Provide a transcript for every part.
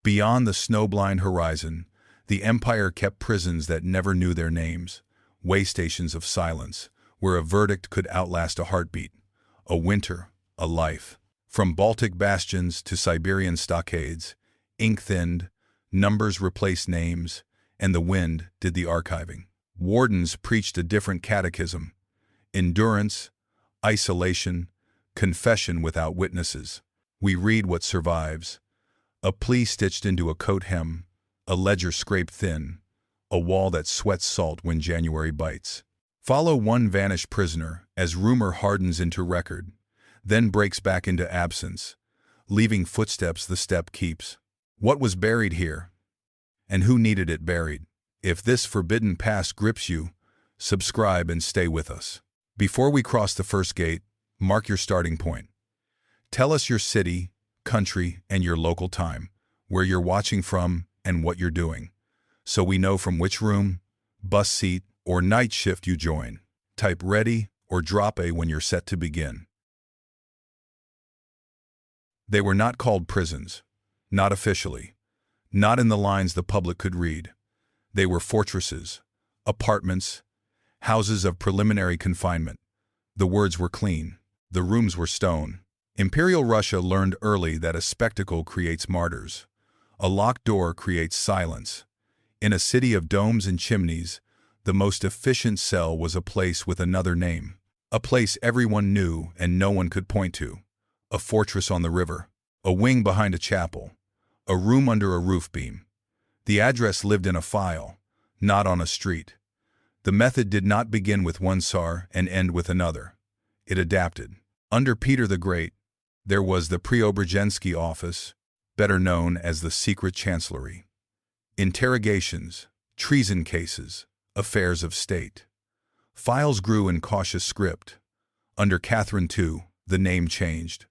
Beyond the snowblind horizon, the empire kept prisons that never knew their names, waystations of silence, where a verdict could outlast a heartbeat, a winter, a life. From Baltic bastions to Siberian stockades, ink thinned, numbers replaced names, and the wind did the archiving. Wardens preached a different catechism: endurance, isolation, confession without witnesses. We read what survives: a plea stitched into a coat hem, a ledger scraped thin, a wall that sweats salt when January bites. Follow one vanished prisoner as rumor hardens into record, then breaks back into absence, leaving footsteps the step keeps. What was buried here? And who needed it buried? If this forbidden past grips you, subscribe and stay with us. Before we cross the first gate, mark your starting point. Tell us your city, country, and your local time, where you're watching from and what you're doing, so we know from which room, bus seat, or night shift you join. Type ready or drop A when you're set to begin. They were not called prisons, not officially, not in the lines the public could read. They were fortresses, apartments, houses of preliminary confinement. The words were clean, the rooms were stone. Imperial Russia learned early that a spectacle creates martyrs. A locked door creates silence. In a city of domes and chimneys, the most efficient cell was a place with another name, a place everyone knew and no one could point to, a fortress on the river, a wing behind a chapel, a room under a roof beam. The address lived in a file, not on a street. The method did not begin with one Tsar and end with another. It adapted. Under Peter the Great, there was the Preobrazhensky office, better known as the secret chancellery. Interrogations, treason cases, affairs of state. Files grew in cautious script. Under Catherine II, the name changed.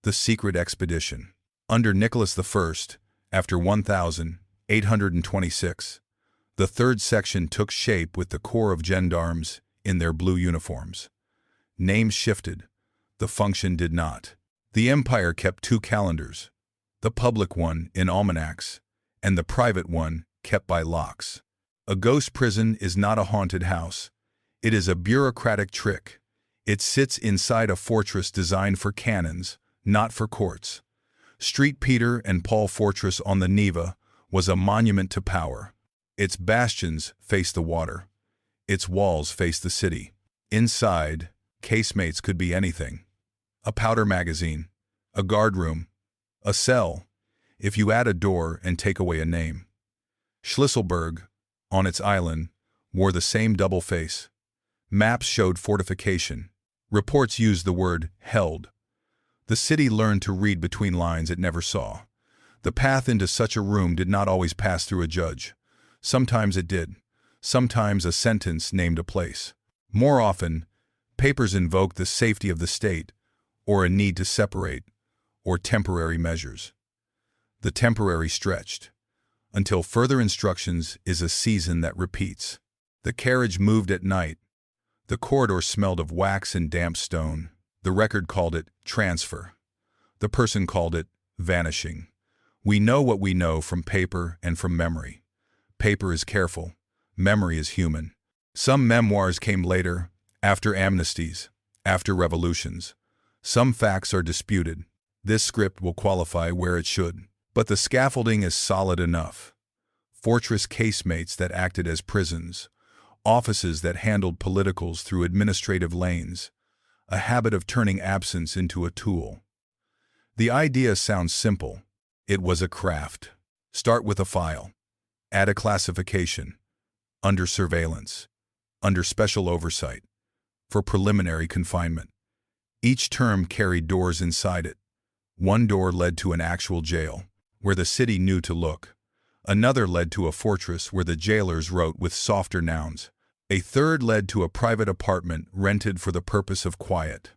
The secret expedition. Under Nicholas I, after 1826, the third section took shape with the corps of gendarmes in their blue uniforms. Names shifted, the function did not. The empire kept two calendars, the public one in almanacs, and the private one kept by locks. A ghost prison is not a haunted house. It is a bureaucratic trick. It sits inside a fortress designed for cannons, not for courts. Street Peter and Paul Fortress on the Neva was a monument to power. Its bastions faced the water. Its walls faced the city. Inside, casemates could be anything. A powder magazine, a guard room, a cell, if you add a door and take away a name. Schlüsselburg, on its island, wore the same double face. Maps showed fortification. Reports used the word held. The city learned to read between lines it never saw. The path into such a room did not always pass through a judge. Sometimes it did. Sometimes a sentence named a place. More often, papers invoked the safety of the state, or a need to separate, or temporary measures. The temporary stretched. Until further instructions is a season that repeats. The carriage moved at night. The corridor smelled of wax and damp stone. The record called it transfer. The person called it vanishing. We know what we know from paper and from memory. Paper is careful. Memory is human. Some memoirs came later, after amnesties, after revolutions. Some facts are disputed. This script will qualify where it should. But the scaffolding is solid enough. Fortress casemates that acted as prisons, offices that handled politicals through administrative lanes, a habit of turning absence into a tool. The idea sounds simple. It was a craft. Start with a file. Add a classification. Under surveillance. Under special oversight. For preliminary confinement. Each term carried doors inside it. One door led to an actual jail, where the city knew to look. Another led to a fortress where the jailers wrote with softer nouns. A third led to a private apartment rented for the purpose of quiet.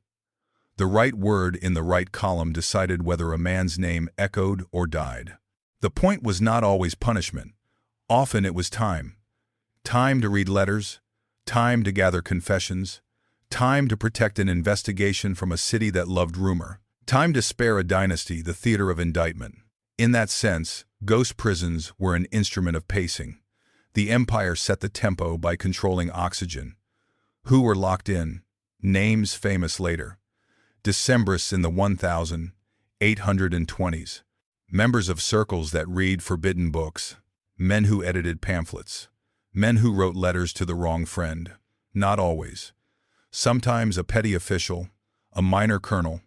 The right word in the right column decided whether a man's name echoed or died. The point was not always punishment. Often it was time. Time to read letters, time to gather confessions, time to protect an investigation from a city that loved rumor, time to spare a dynasty the theater of indictment. In that sense, Ghost prisons were an instrument of pacing. The Empire set the tempo by controlling oxygen. Who were locked in? Names famous later. Decembrists in the 1820s. Members of circles that read forbidden books. Men who edited pamphlets. Men who wrote letters to the wrong friend. Not always. Sometimes a petty official, a minor colonel,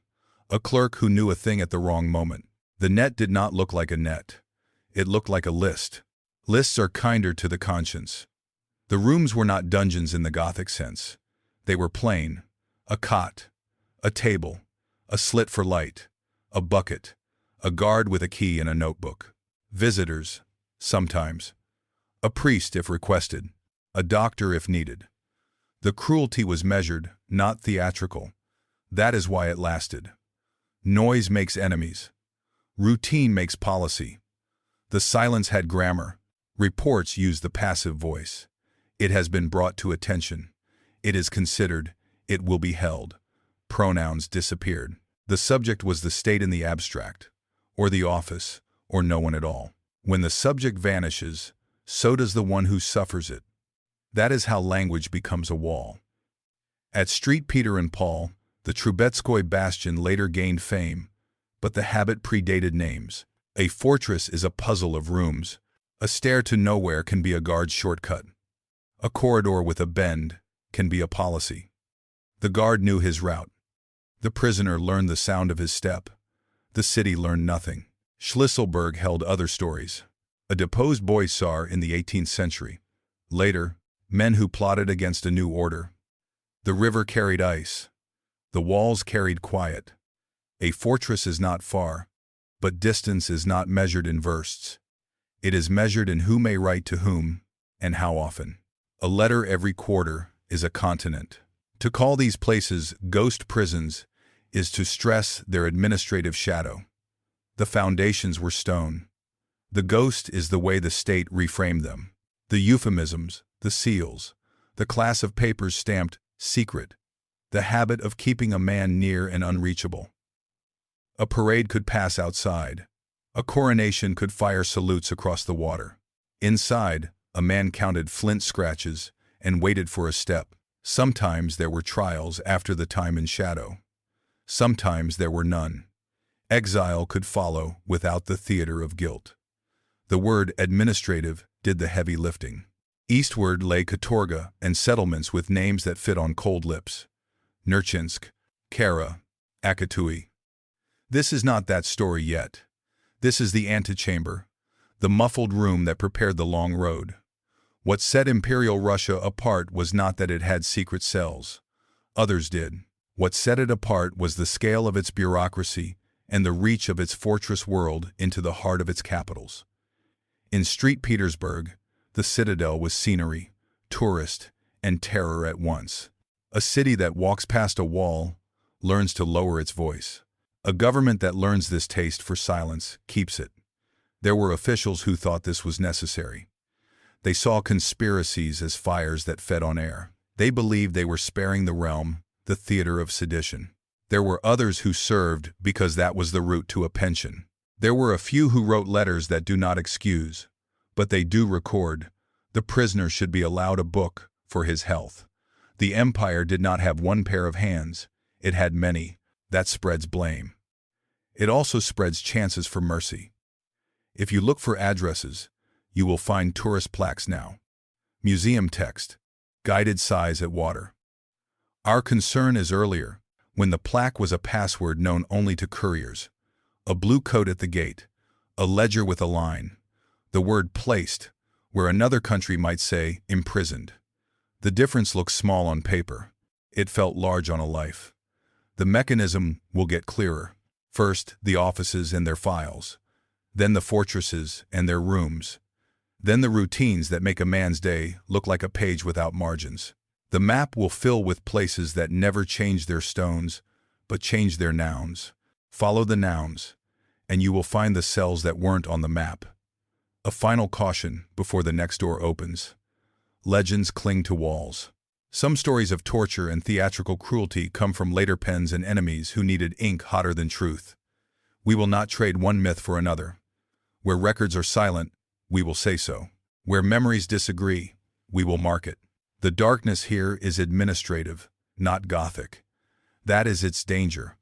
a clerk who knew a thing at the wrong moment. The net did not look like a net. It looked like a list. Lists are kinder to the conscience. The rooms were not dungeons in the Gothic sense. They were plain. A cot, a table, a slit for light, a bucket, a guard with a key and a notebook. Visitors, sometimes. A priest if requested, a doctor if needed. The cruelty was measured, not theatrical. That is why it lasted. Noise makes enemies. Routine makes policy. The silence had grammar. Reports used the passive voice. It has been brought to attention. It is considered. It will be held. Pronouns disappeared. The subject was the state in the abstract, or the office, or no one at all. When the subject vanishes, so does the one who suffers it. That is how language becomes a wall. At Street Peter and Paul, the Trubetskoy bastion later gained fame, but the habit predated names. A fortress is a puzzle of rooms. A stair to nowhere can be a guard's shortcut. A corridor with a bend can be a policy. The guard knew his route. The prisoner learned the sound of his step. The city learned nothing. Schlüsselburg held other stories. A deposed boissar in the 18th century. Later, men who plotted against a new order. The river carried ice. The walls carried quiet. A fortress is not far, but distance is not measured in versts. It is measured in who may write to whom, and how often. A letter every quarter is a continent. To call these places ghost prisons is to stress their administrative shadow. The foundations were stone. The ghost is the way the state reframed them. The euphemisms, the seals, the class of papers stamped secret, the habit of keeping a man near and unreachable. A parade could pass outside. A coronation could fire salutes across the water. Inside, a man counted flint scratches and waited for a step. Sometimes there were trials after the time in shadow. Sometimes there were none. Exile could follow without the theater of guilt. The word administrative did the heavy lifting. Eastward lay Katorga and settlements with names that fit on cold lips. Nerchinsk, Kara, Akatui. This is not that story yet. This is the antechamber, the muffled room that prepared the long road. What set Imperial Russia apart was not that it had secret cells. Others did. What set it apart was the scale of its bureaucracy and the reach of its fortress world into the heart of its capitals. In St. Petersburg, the citadel was scenery, tourist, and terror at once. A city that walks past a wall learns to lower its voice. A government that learns this taste for silence keeps it. There were officials who thought this was necessary. They saw conspiracies as fires that fed on air. They believed they were sparing the realm, the theater of sedition. There were others who served because that was the route to a pension. There were a few who wrote letters that do not excuse, but they do record. The prisoner should be allowed a book for his health. The empire did not have one pair of hands. It had many. That spreads blame. It also spreads chances for mercy. If you look for addresses, you will find tourist plaques now. Museum text, guided size at water. Our concern is earlier, when the plaque was a password known only to couriers. A blue coat at the gate, a ledger with a line, the word placed, where another country might say imprisoned. The difference looks small on paper. It felt large on a life. The mechanism will get clearer. First, the offices and their files. Then the fortresses and their rooms. Then the routines that make a man's day look like a page without margins. The map will fill with places that never change their stones, but change their nouns. Follow the nouns, and you will find the cells that weren't on the map. A final caution before the next door opens. Legends cling to walls. Some stories of torture and theatrical cruelty come from later pens and enemies who needed ink hotter than truth. We will not trade one myth for another. Where records are silent, we will say so. Where memories disagree, we will mark it. The darkness here is administrative, not Gothic. That is its danger.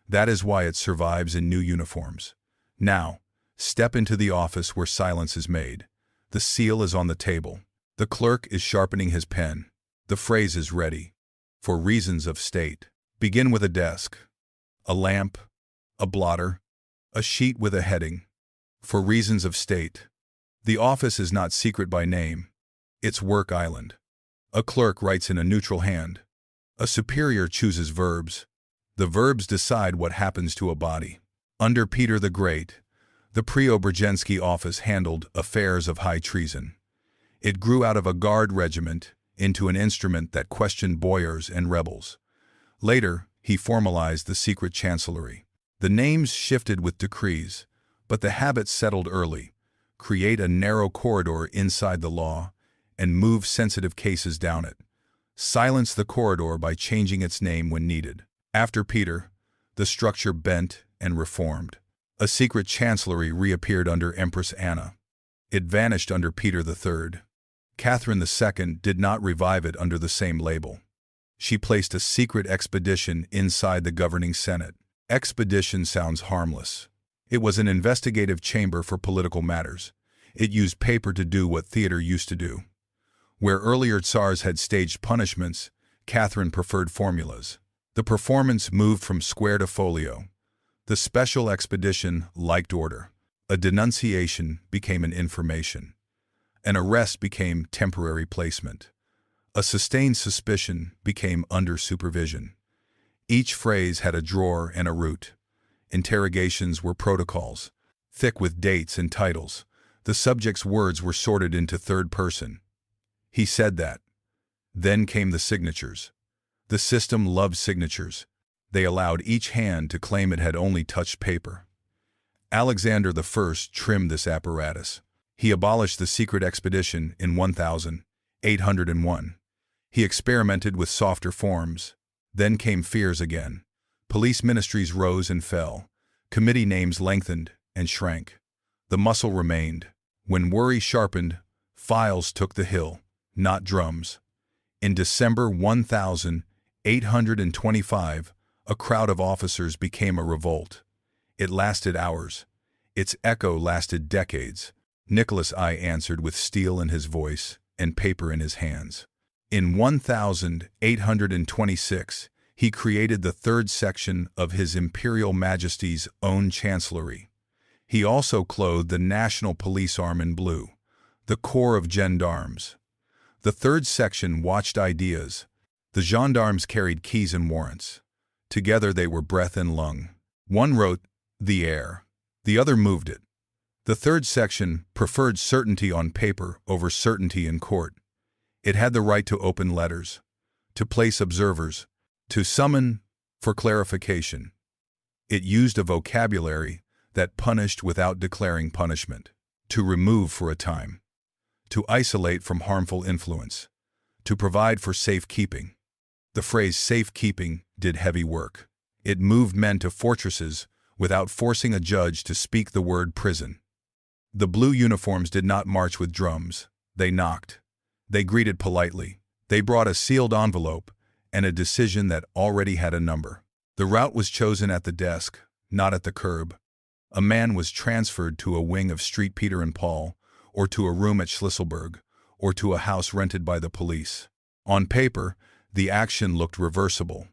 That is why it survives in new uniforms. Now, step into the office where silence is made. The seal is on the table. The clerk is sharpening his pen. The phrase is ready. For reasons of state. Begin with a desk, a lamp, a blotter, a sheet with a heading. For reasons of state. The office is not secret by name. It's work island. A clerk writes in a neutral hand. A superior chooses verbs. The verbs decide what happens to a body. Under Peter the Great, the Preobrazhensky office handled affairs of high treason. It grew out of a guard regiment into an instrument that questioned boyars and rebels. Later, he formalized the secret chancellery. The names shifted with decrees, but the habit settled early. Create a narrow corridor inside the law and move sensitive cases down it. Silence the corridor by changing its name when needed. After Peter, the structure bent and reformed. A secret chancellery reappeared under Empress Anna. It vanished under Peter III. Catherine II did not revive it under the same label. She placed a secret expedition inside the governing Senate. Expedition sounds harmless. It was an investigative chamber for political matters. It used paper to do what theater used to do. Where earlier Tsars had staged punishments, Catherine preferred formulas. The performance moved from square to folio. The special expedition liked order. A denunciation became an information. An arrest became temporary placement. A sustained suspicion became under supervision. Each phrase had a drawer and a root. Interrogations were protocols, thick with dates and titles. The subject's words were sorted into third person. He said that. Then came the signatures. The system loved signatures. They allowed each hand to claim it had only touched paper. Alexander I trimmed this apparatus. He abolished the secret expedition in 1801. He experimented with softer forms. Then came fears again. Police ministries rose and fell. Committee names lengthened and shrank. The muscle remained. When worry sharpened, files took the hill, not drums. In December 1825, a crowd of officers became a revolt. It lasted hours. Its echo lasted decades. Nicholas I answered with steel in his voice and paper in his hands. In 1826, he created the third section of His Imperial Majesty's own chancellery. He also clothed the national police arm in blue, the Corps of Gendarmes. The third section watched ideas. The gendarmes carried keys and warrants. Together they were breath and lung. One wrote the air. The other moved it. The third section preferred certainty on paper over certainty in court. It had the right to open letters, to place observers, to summon for clarification. It used a vocabulary that punished without declaring punishment, to remove for a time, to isolate from harmful influence, to provide for safekeeping. The phrase safekeeping did heavy work. It moved men to fortresses without forcing a judge to speak the word prison. The blue uniforms did not march with drums. They knocked. They greeted politely. They brought a sealed envelope and a decision that already had a number. The route was chosen at the desk, not at the curb. A man was transferred to a wing of Street Peter and Paul, or to a room at Schlisselburg, or to a house rented by the police. On paper, the action looked reversible.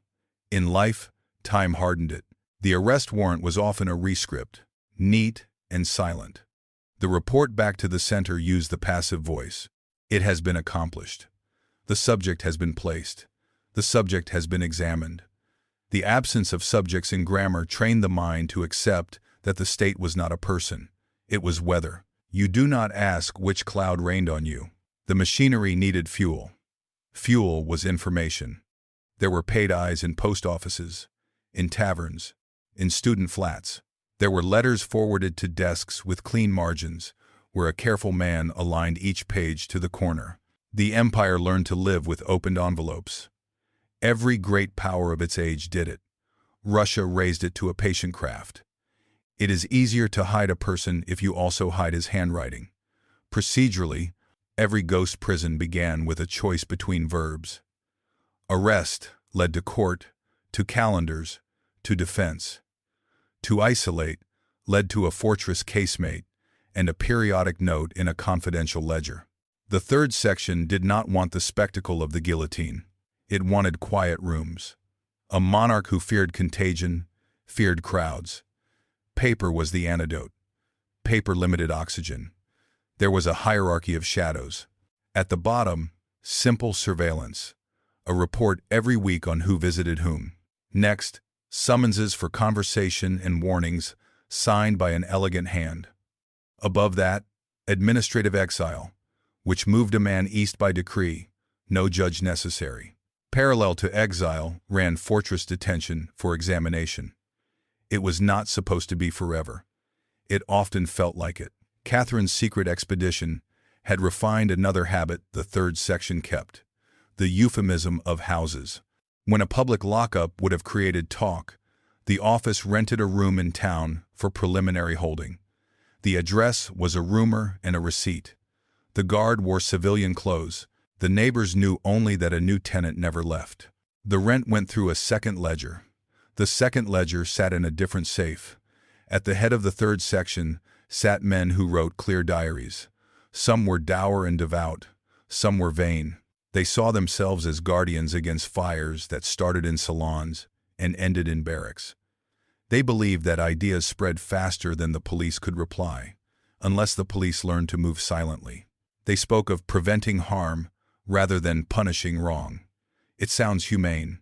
In life, time hardened it. The arrest warrant was often a rescript, neat and silent. The report back to the center used the passive voice. It has been accomplished. The subject has been placed. The subject has been examined. The absence of subjects in grammar trained the mind to accept that the state was not a person. It was weather. You do not ask which cloud rained on you. The machinery needed fuel. Fuel was information. There were paid eyes in post offices, in taverns, in student flats. There were letters forwarded to desks with clean margins, where a careful man aligned each page to the corner. The empire learned to live with opened envelopes. Every great power of its age did it. Russia raised it to a patient craft. It is easier to hide a person if you also hide his handwriting. Procedurally, every ghost prison began with a choice between verbs. Arrest led to court, to calendars, to defense. To isolate led to a fortress casemate and a periodic note in a confidential ledger. The third section did not want the spectacle of the guillotine. It wanted quiet rooms. A monarch who feared contagion, feared crowds. Paper was the antidote. Paper limited oxygen. There was a hierarchy of shadows. At the bottom, simple surveillance. A report every week on who visited whom. Next, summonses for conversation and warnings, signed by an elegant hand. Above that, administrative exile, which moved a man east by decree, no judge necessary. Parallel to exile ran fortress detention for examination. It was not supposed to be forever. It often felt like it. Catherine's secret expedition had refined another habit the third section kept: the euphemism of houses. When a public lockup would have created talk, the office rented a room in town for preliminary holding. The address was a rumor and a receipt. The guard wore civilian clothes. The neighbors knew only that a new tenant never left. The rent went through a second ledger. The second ledger sat in a different safe. At the head of the third section sat men who wrote clear diaries. Some were dour and devout. Some were vain. They saw themselves as guardians against fires that started in salons and ended in barracks. They believed that ideas spread faster than the police could reply, unless the police learned to move silently. They spoke of preventing harm rather than punishing wrong. It sounds humane.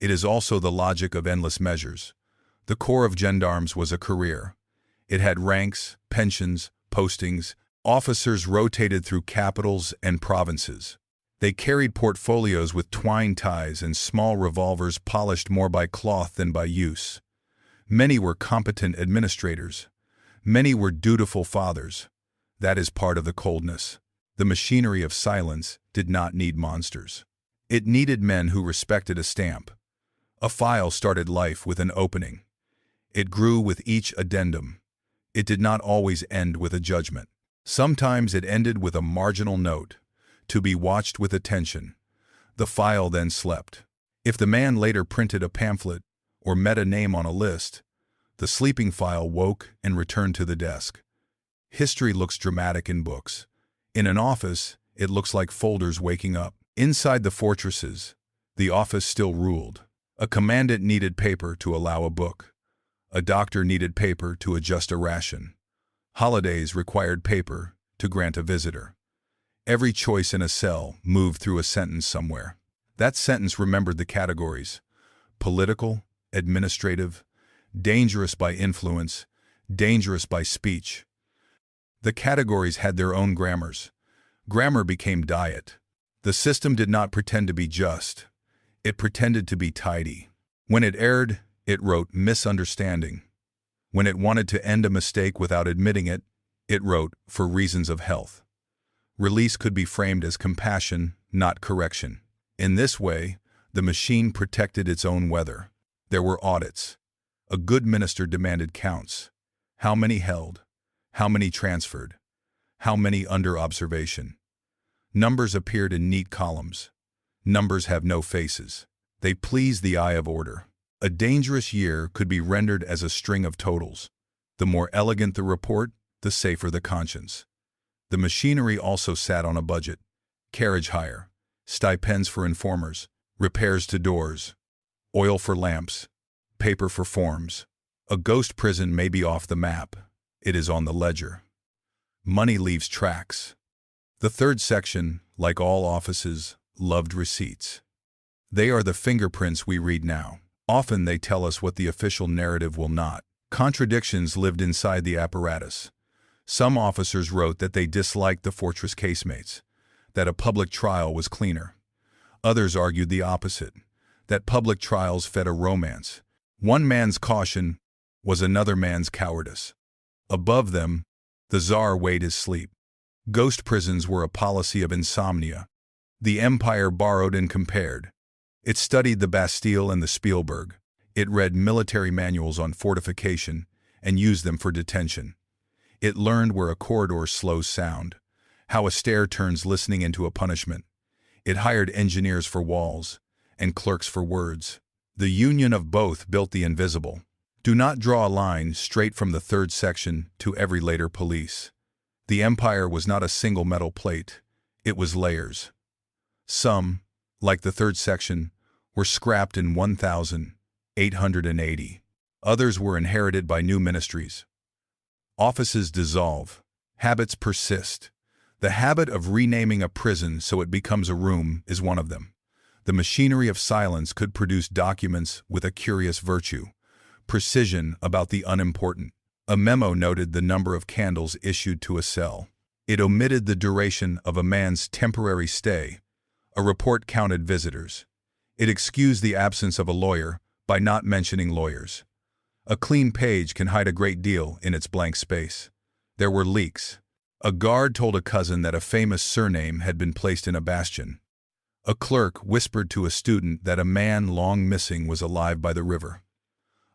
It is also the logic of endless measures. The Corps of Gendarmes was a career. It had ranks, pensions, postings. Officers rotated through capitals and provinces. They carried portfolios with twine ties and small revolvers polished more by cloth than by use. Many were competent administrators. Many were dutiful fathers. That is part of the coldness. The machinery of silence did not need monsters. It needed men who respected a stamp. A file started life with an opening. It grew with each addendum. It did not always end with a judgment. Sometimes it ended with a marginal note, to be watched with attention. The file then slept. If the man later printed a pamphlet or met a name on a list, the sleeping file woke and returned to the desk. History looks dramatic in books. In an office, it looks like folders waking up. Inside the fortresses, the office still ruled. A commandant needed paper to allow a book. A doctor needed paper to adjust a ration. Holidays required paper to grant a visitor. Every choice in a cell moved through a sentence somewhere. That sentence remembered the categories: political, administrative, dangerous by influence, dangerous by speech. The categories had their own grammars. Grammar became diet. The system did not pretend to be just. It pretended to be tidy. When it erred, it wrote misunderstanding. When it wanted to end a mistake without admitting it, it wrote for reasons of health. Release could be framed as compassion, not correction. In this way, the machine protected its own weather. There were audits. A good minister demanded counts. How many held? How many transferred? How many under observation? Numbers appeared in neat columns. Numbers have no faces. They please the eye of order. A dangerous year could be rendered as a string of totals. The more elegant the report, the safer the conscience. The machinery also sat on a budget: carriage hire, stipends for informers, repairs to doors, oil for lamps, paper for forms. A ghost prison may be off the map. It is on the ledger. Money leaves tracks. The third section, like all offices, loved receipts. They are the fingerprints we read now. Often they tell us what the official narrative will not. Contradictions lived inside the apparatus. Some officers wrote that they disliked the fortress casemates, that a public trial was cleaner. Others argued the opposite, that public trials fed a romance. One man's caution was another man's cowardice. Above them, the Tsar weighed his sleep. Ghost prisons were a policy of insomnia. The Empire borrowed and compared. It studied the Bastille and the Spielberg. It read military manuals on fortification and used them for detention. It learned where a corridor slows sound, how a stair turns listening into a punishment. It hired engineers for walls and clerks for words. The union of both built the invisible. Do not draw a line straight from the third section to every later police. The empire was not a single metal plate, it was layers. Some, like the third section, were scrapped in 1880. Others were inherited by new ministries. Offices dissolve. Habits persist. The habit of renaming a prison so it becomes a room is one of them. The machinery of silence could produce documents with a curious virtue, precision about the unimportant. A memo noted the number of candles issued to a cell. It omitted the duration of a man's temporary stay. A report counted visitors. It excused the absence of a lawyer by not mentioning lawyers. A clean page can hide a great deal in its blank space. There were leaks. A guard told a cousin that a famous surname had been placed in a bastion. A clerk whispered to a student that a man long missing was alive by the river.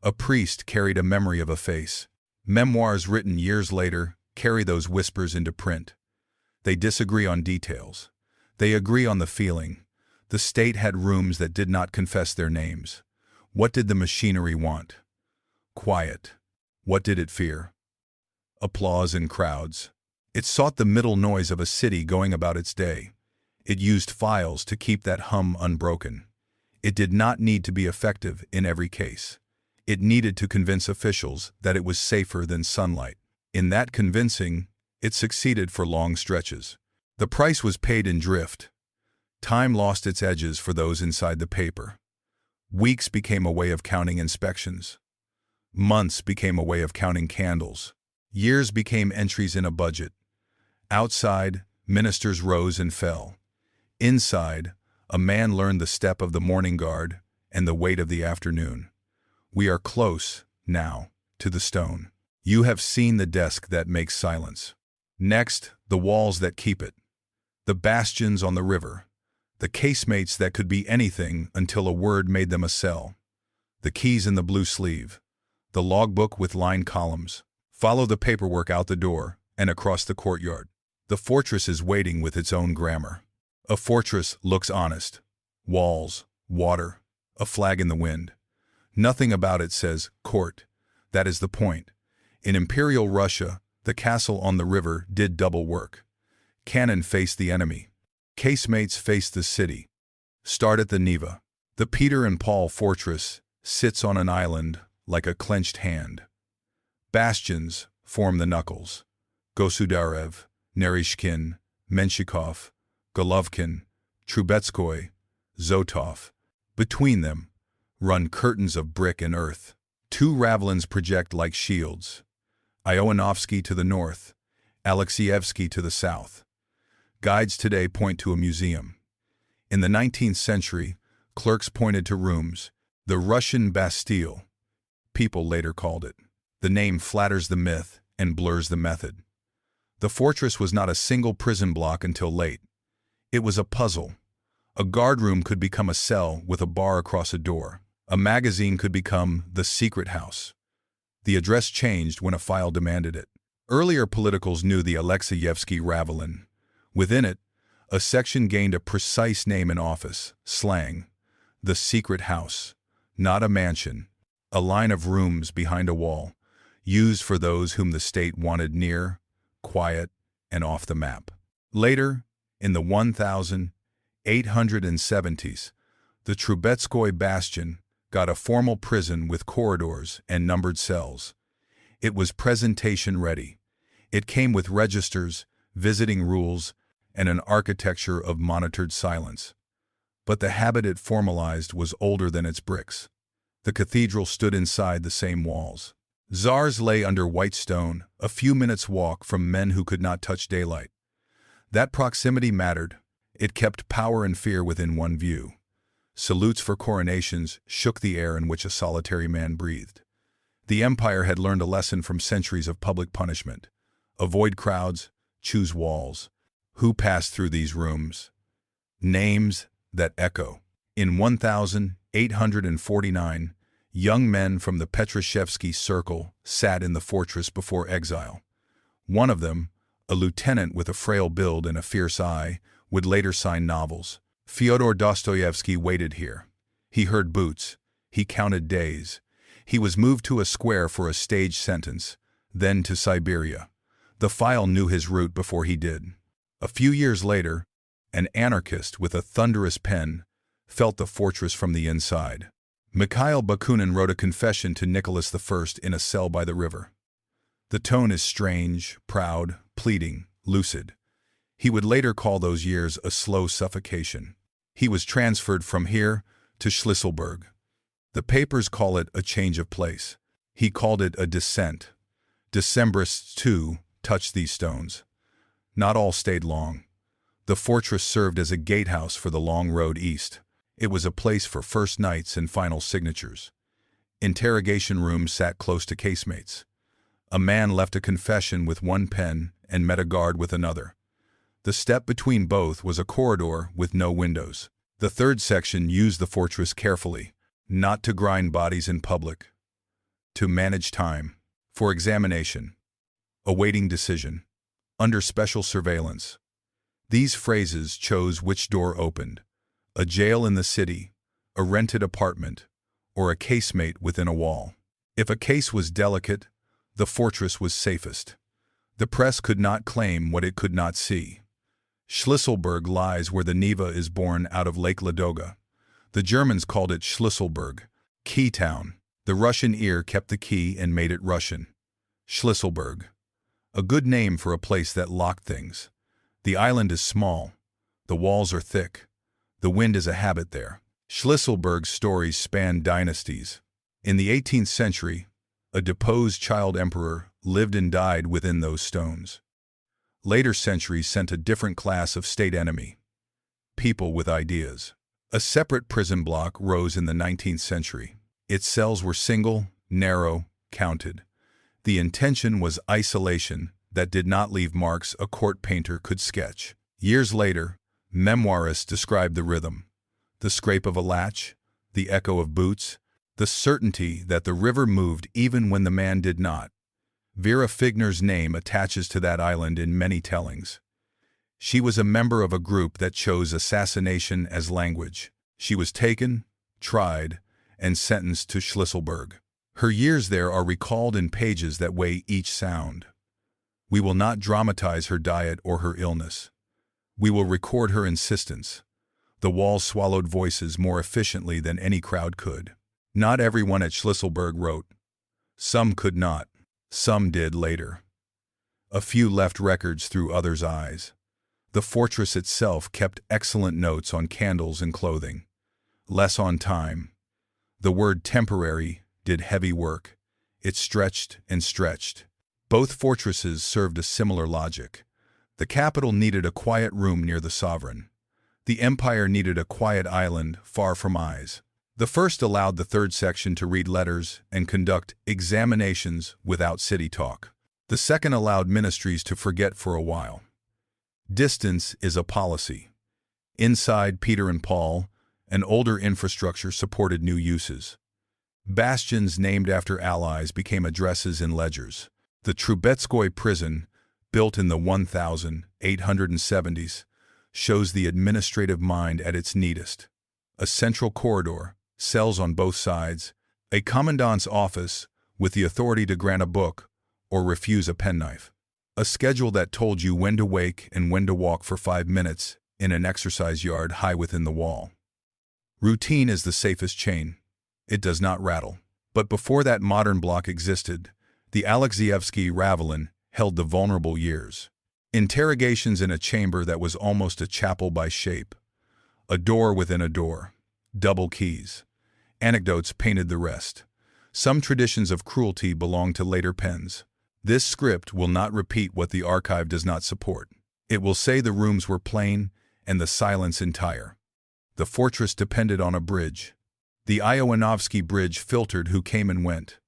A priest carried a memory of a face. Memoirs written years later carry those whispers into print. They disagree on details. They agree on the feeling. The state had rooms that did not confess their names. What did the machinery want? Quiet. What did it fear? Applause in crowds. It sought the middle noise of a city going about its day. It used files to keep that hum unbroken. It did not need to be effective in every case. It needed to convince officials that it was safer than sunlight. In that convincing, it succeeded for long stretches. The price was paid in drift. Time lost its edges for those inside the paper. Weeks became a way of counting inspections. Months became a way of counting candles. Years became entries in a budget. Outside, ministers rose and fell. Inside, a man learned the step of the morning guard and the weight of the afternoon. We are close, now, to the stone. You have seen the desk that makes silence. Next, the walls that keep it. The bastions on the river. The casemates that could be anything until a word made them a cell. The keys in the blue sleeve. The logbook with lined columns. Follow the paperwork out the door and across the courtyard. The fortress is waiting with its own grammar. A fortress looks honest. Walls, water, a flag in the wind. Nothing about it says court. That is the point. In Imperial Russia, the castle on the river did double work. Cannon faced the enemy. Casemates faced the city. Start at the Neva. The Peter and Paul fortress sits on an island like a clenched hand. Bastions form the knuckles. Gosudarev, Naryshkin, Menshikov, Golovkin, Trubetskoy, Zotov. Between them run curtains of brick and earth. Two ravelins project like shields. Ioanovsky to the north, Alexievsky to the south. Guides today point to a museum. In the 19th century, clerks pointed to rooms, the Russian Bastille. People later called it. The name flatters the myth and blurs the method. The fortress was not a single prison block until late. It was a puzzle. A guardroom could become a cell with a bar across a door. A magazine could become the secret house. The address changed when a file demanded it. Earlier politicals knew the Alexievsky Ravelin. Within it, a section gained a precise name and office, slang, the secret house, not a mansion, a line of rooms behind a wall, used for those whom the state wanted near, quiet, and off the map. Later, in the 1870s, the Trubetskoy Bastion got a formal prison with corridors and numbered cells. It was presentation ready. It came with registers, visiting rules, and an architecture of monitored silence. But the habit it formalized was older than its bricks. The cathedral stood inside the same walls. Tsars lay under white stone, a few minutes' walk from men who could not touch daylight. That proximity mattered. It kept power and fear within one view. Salutes for coronations shook the air in which a solitary man breathed. The empire had learned a lesson from centuries of public punishment. Avoid crowds, choose walls. Who passed through these rooms? Names that echo. In 1849, Young men from the Petrashevsky circle sat in the fortress before exile. One of them, a lieutenant with a frail build and a fierce eye, would later sign novels. Fyodor Dostoevsky waited here. He heard boots. He counted days. He was moved to a square for a stage sentence, then to Siberia. The file knew his route before he did. A few years later, an anarchist with a thunderous pen felt the fortress from the inside. Mikhail Bakunin wrote a confession to Nicholas I in a cell by the river. The tone is strange, proud, pleading, lucid. He would later call those years a slow suffocation. He was transferred from here to Schlisselburg. The papers call it a change of place. He called it a descent. Decembrists, too, touched these stones. Not all stayed long. The fortress served as a gatehouse for the long road east. It was a place for first nights and final signatures. Interrogation rooms sat close to casemates. A man left a confession with one pen and met a guard with another. The step between both was a corridor with no windows. The third section used the fortress carefully, not to grind bodies in public, to manage time, for examination, awaiting decision, under special surveillance. These phrases chose which door opened: a jail in the city, a rented apartment, or a casemate within a wall. If a case was delicate, the fortress was safest. The press could not claim what it could not see. Schlisselburg lies where the Neva is born out of Lake Ladoga. The Germans called it Schlisselburg, Key Town. The Russian ear kept the key and made it Russian. Schlisselburg. A good name for a place that locked things. The island is small. The walls are thick. The wind is a habit there. Schlisselburg's stories span dynasties. In the 18th century, a deposed child emperor lived and died within those stones. Later centuries sent a different class of state enemy. People with ideas. A separate prison block rose in the 19th century. Its cells were single, narrow, counted. The intention was isolation that did not leave marks a court painter could sketch. Years later, memoirists described the rhythm: the scrape of a latch, the echo of boots, the certainty that the river moved even when the man did not. Vera Figner's name attaches to that island in many tellings. She was a member of a group that chose assassination as language. She was taken, tried, and sentenced to Schlisselburg. Her years there are recalled in pages that weigh each sound. We will not dramatize her diet or her illness. We will record her insistence. The walls swallowed voices more efficiently than any crowd could. Not everyone at Schlisselburg wrote. Some could not. Some did later. A few left records through others' eyes. The fortress itself kept excellent notes on candles and clothing. Less on time. The word temporary did heavy work. It stretched and stretched. Both fortresses served a similar logic. The capital needed a quiet room near the sovereign. The empire needed a quiet island far from eyes. The first allowed the third section to read letters and conduct examinations without city talk. The second allowed ministries to forget for a while. Distance is a policy. Inside Peter and Paul, an older infrastructure supported new uses. Bastions named after allies became addresses in ledgers. The Trubetskoy prison, built in the 1870s, shows the administrative mind at its neatest. A central corridor, cells on both sides, a commandant's office with the authority to grant a book or refuse a penknife. A schedule that told you when to wake and when to walk for 5 minutes in an exercise yard high within the wall. Routine is the safest chain. It does not rattle. But before that modern block existed, the Alexievsky Ravelin held the vulnerable years. Interrogations in a chamber that was almost a chapel by shape. A door within a door. Double keys. Anecdotes painted the rest. Some traditions of cruelty belong to later pens. This script will not repeat what the archive does not support. It will say the rooms were plain and the silence entire. The fortress depended on a bridge. The Iowanovsky Bridge filtered who came and went.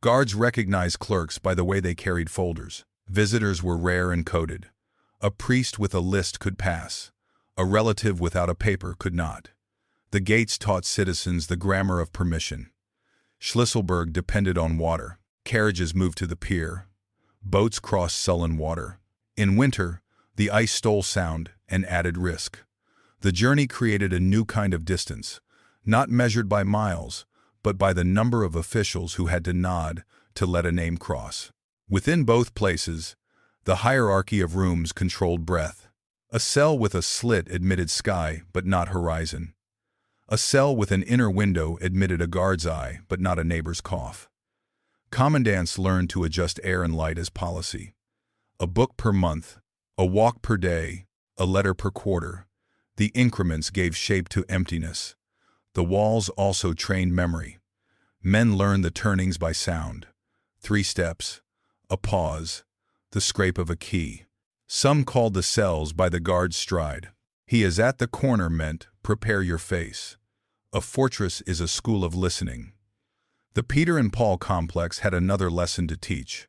Guards recognized clerks by the way they carried folders. Visitors were rare and coded. A priest with a list could pass. A relative without a paper could not. The gates taught citizens the grammar of permission. Schlüsselburg depended on water. Carriages moved to the pier. Boats crossed sullen water. In winter, the ice stole sound and added risk. The journey created a new kind of distance, not measured by miles, but by the number of officials who had to nod to let a name cross. Within both places, the hierarchy of rooms controlled breath. A cell with a slit admitted sky, but not horizon. A cell with an inner window admitted a guard's eye, but not a neighbor's cough. Commandants learned to adjust air and light as policy. A book per month, a walk per day, a letter per quarter. The increments gave shape to emptiness. The walls also trained memory. Men learned the turnings by sound. 3 steps, a pause, the scrape of a key. Some called the cells by the guard's stride. "He is at the corner" meant, "prepare your face." A fortress is a school of listening. The Peter and Paul complex had another lesson to teach: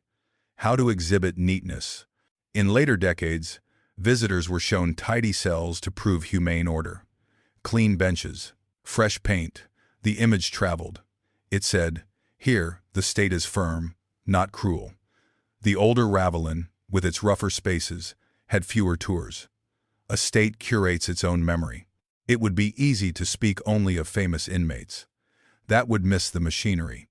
how to exhibit neatness. In later decades, visitors were shown tidy cells to prove humane order. Clean benches, fresh paint, the image traveled. It said, "Here, the state is firm, not cruel." The older Ravelin, with its rougher spaces, had fewer tours. A state curates its own memory. It would be easy to speak only of famous inmates. That would miss the machinery.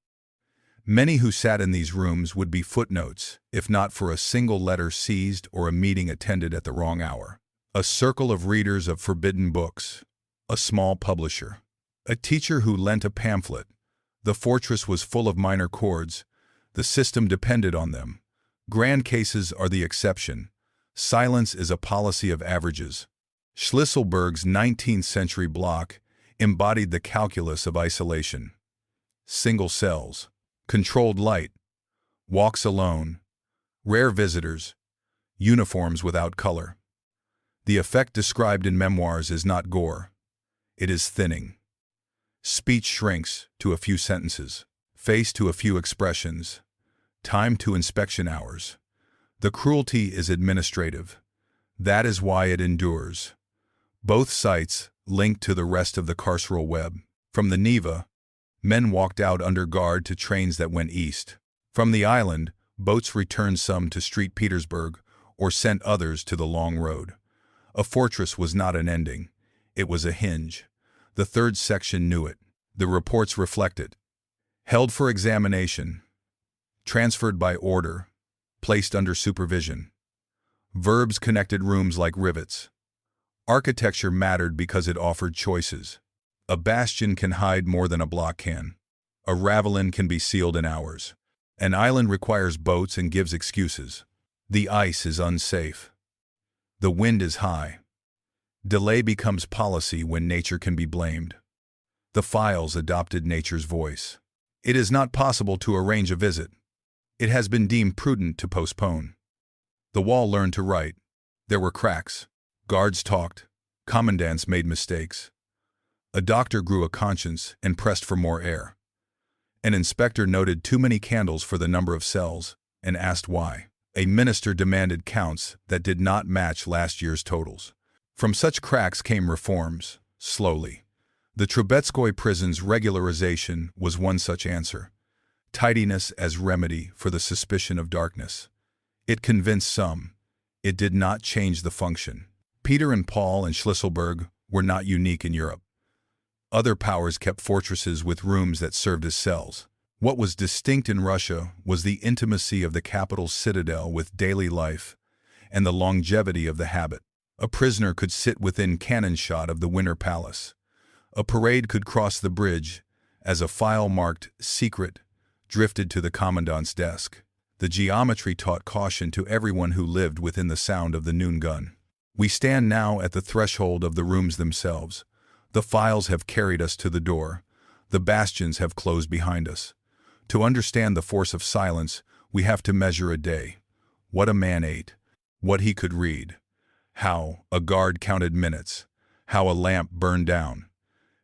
Many who sat in these rooms would be footnotes, if not for a single letter seized or a meeting attended at the wrong hour. A circle of readers of forbidden books. A small publisher. A teacher who lent a pamphlet. The fortress was full of minor chords. The system depended on them. Grand cases are the exception. Silence is a policy of averages. Schlüsselburg's 19th century block embodied the calculus of isolation. Single cells, controlled light, walks alone, rare visitors, uniforms without color. The effect described in memoirs is not gore. It is thinning. Speech shrinks to a few sentences, face to a few expressions, time to inspection hours. The cruelty is administrative. That is why it endures. Both sites linked to the rest of the carceral web. From the Neva, men walked out under guard to trains that went east. From the island, boats returned some to St. Petersburg or sent others to the long road. A fortress was not an ending. It was a hinge. The third section knew it. The reports reflect it. Held for examination. Transferred by order. Placed under supervision. Verbs connected rooms like rivets. Architecture mattered because it offered choices. A bastion can hide more than a block can. A ravelin can be sealed in hours. An island requires boats and gives excuses. The ice is unsafe. The wind is high. Delay becomes policy when nature can be blamed. The files adopted nature's voice. It is not possible to arrange a visit. It has been deemed prudent to postpone. The wall learned to write. There were cracks. Guards talked. Commandants made mistakes. A doctor grew a conscience and pressed for more air. An inspector noted too many candles for the number of cells and asked why. A minister demanded counts that did not match last year's totals. From such cracks came reforms, slowly. The Trubetskoy prison's regularization was one such answer. Tidiness as remedy for the suspicion of darkness. It convinced some. It did not change the function. Peter and Paul and Schlüsselburg were not unique in Europe. Other powers kept fortresses with rooms that served as cells. What was distinct in Russia was the intimacy of the capital's citadel with daily life and the longevity of the habit. A prisoner could sit within cannon shot of the Winter Palace. A parade could cross the bridge as a file marked "secret" drifted to the commandant's desk. The geometry taught caution to everyone who lived within the sound of the noon gun. We stand now at the threshold of the rooms themselves. The files have carried us to the door. The bastions have closed behind us. To understand the force of silence, we have to measure a day. What a man ate. What he could read. How a guard counted minutes. How a lamp burned down.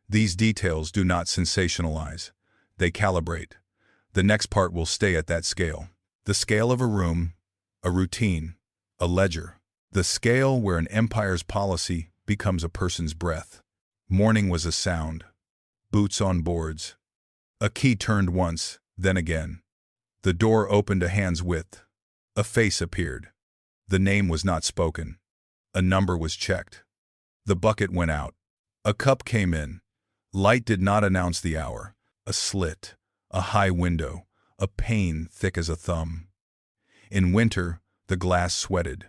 These details do not sensationalize. They calibrate. The next part will stay at that scale. The scale of a room, a routine, a ledger. The scale where an empire's policy becomes a person's breath. Morning was a sound. Boots on boards. A key turned once, then again. The door opened a hand's width. A face appeared. The name was not spoken. A number was checked. The bucket went out. A cup came in. Light did not announce the hour. A slit, a high window, a pane thick as a thumb. In winter, the glass sweated.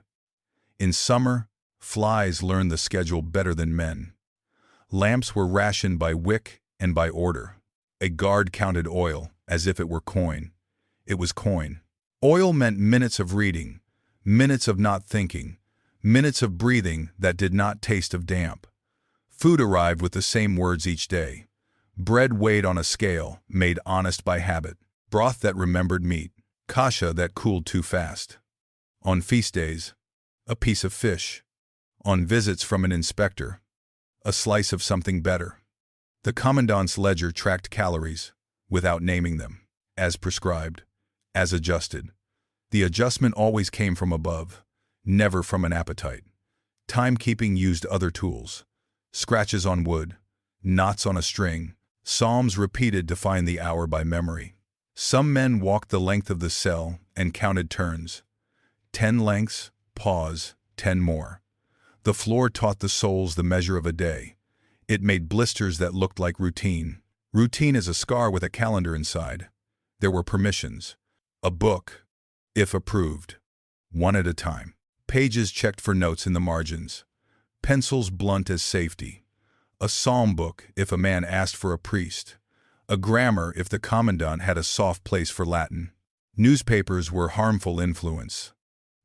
In summer, flies learned the schedule better than men. Lamps were rationed by wick and by order. A guard counted oil as if it were coin. It was coin. Oil meant minutes of reading, minutes of not thinking, minutes of breathing that did not taste of damp. Food arrived with the same words each day. Bread weighed on a scale, made honest by habit. Broth that remembered meat. Kasha that cooled too fast. On feast days, a piece of fish. On visits from an inspector, a slice of something better. The commandant's ledger tracked calories, without naming them, as prescribed, as adjusted. The adjustment always came from above, never from an appetite. Timekeeping used other tools. Scratches on wood, knots on a string, psalms repeated to find the hour by memory. Some men walked the length of the cell and counted turns. 10 lengths, pause, 10 more. The floor taught the souls the measure of a day. It made blisters that looked like routine. Routine is a scar with a calendar inside. There were permissions. A book, if approved. One at a time. Pages checked for notes in the margins. Pencils blunt as safety. A psalm book if a man asked for a priest. A grammar if the commandant had a soft place for Latin. Newspapers were harmful influence.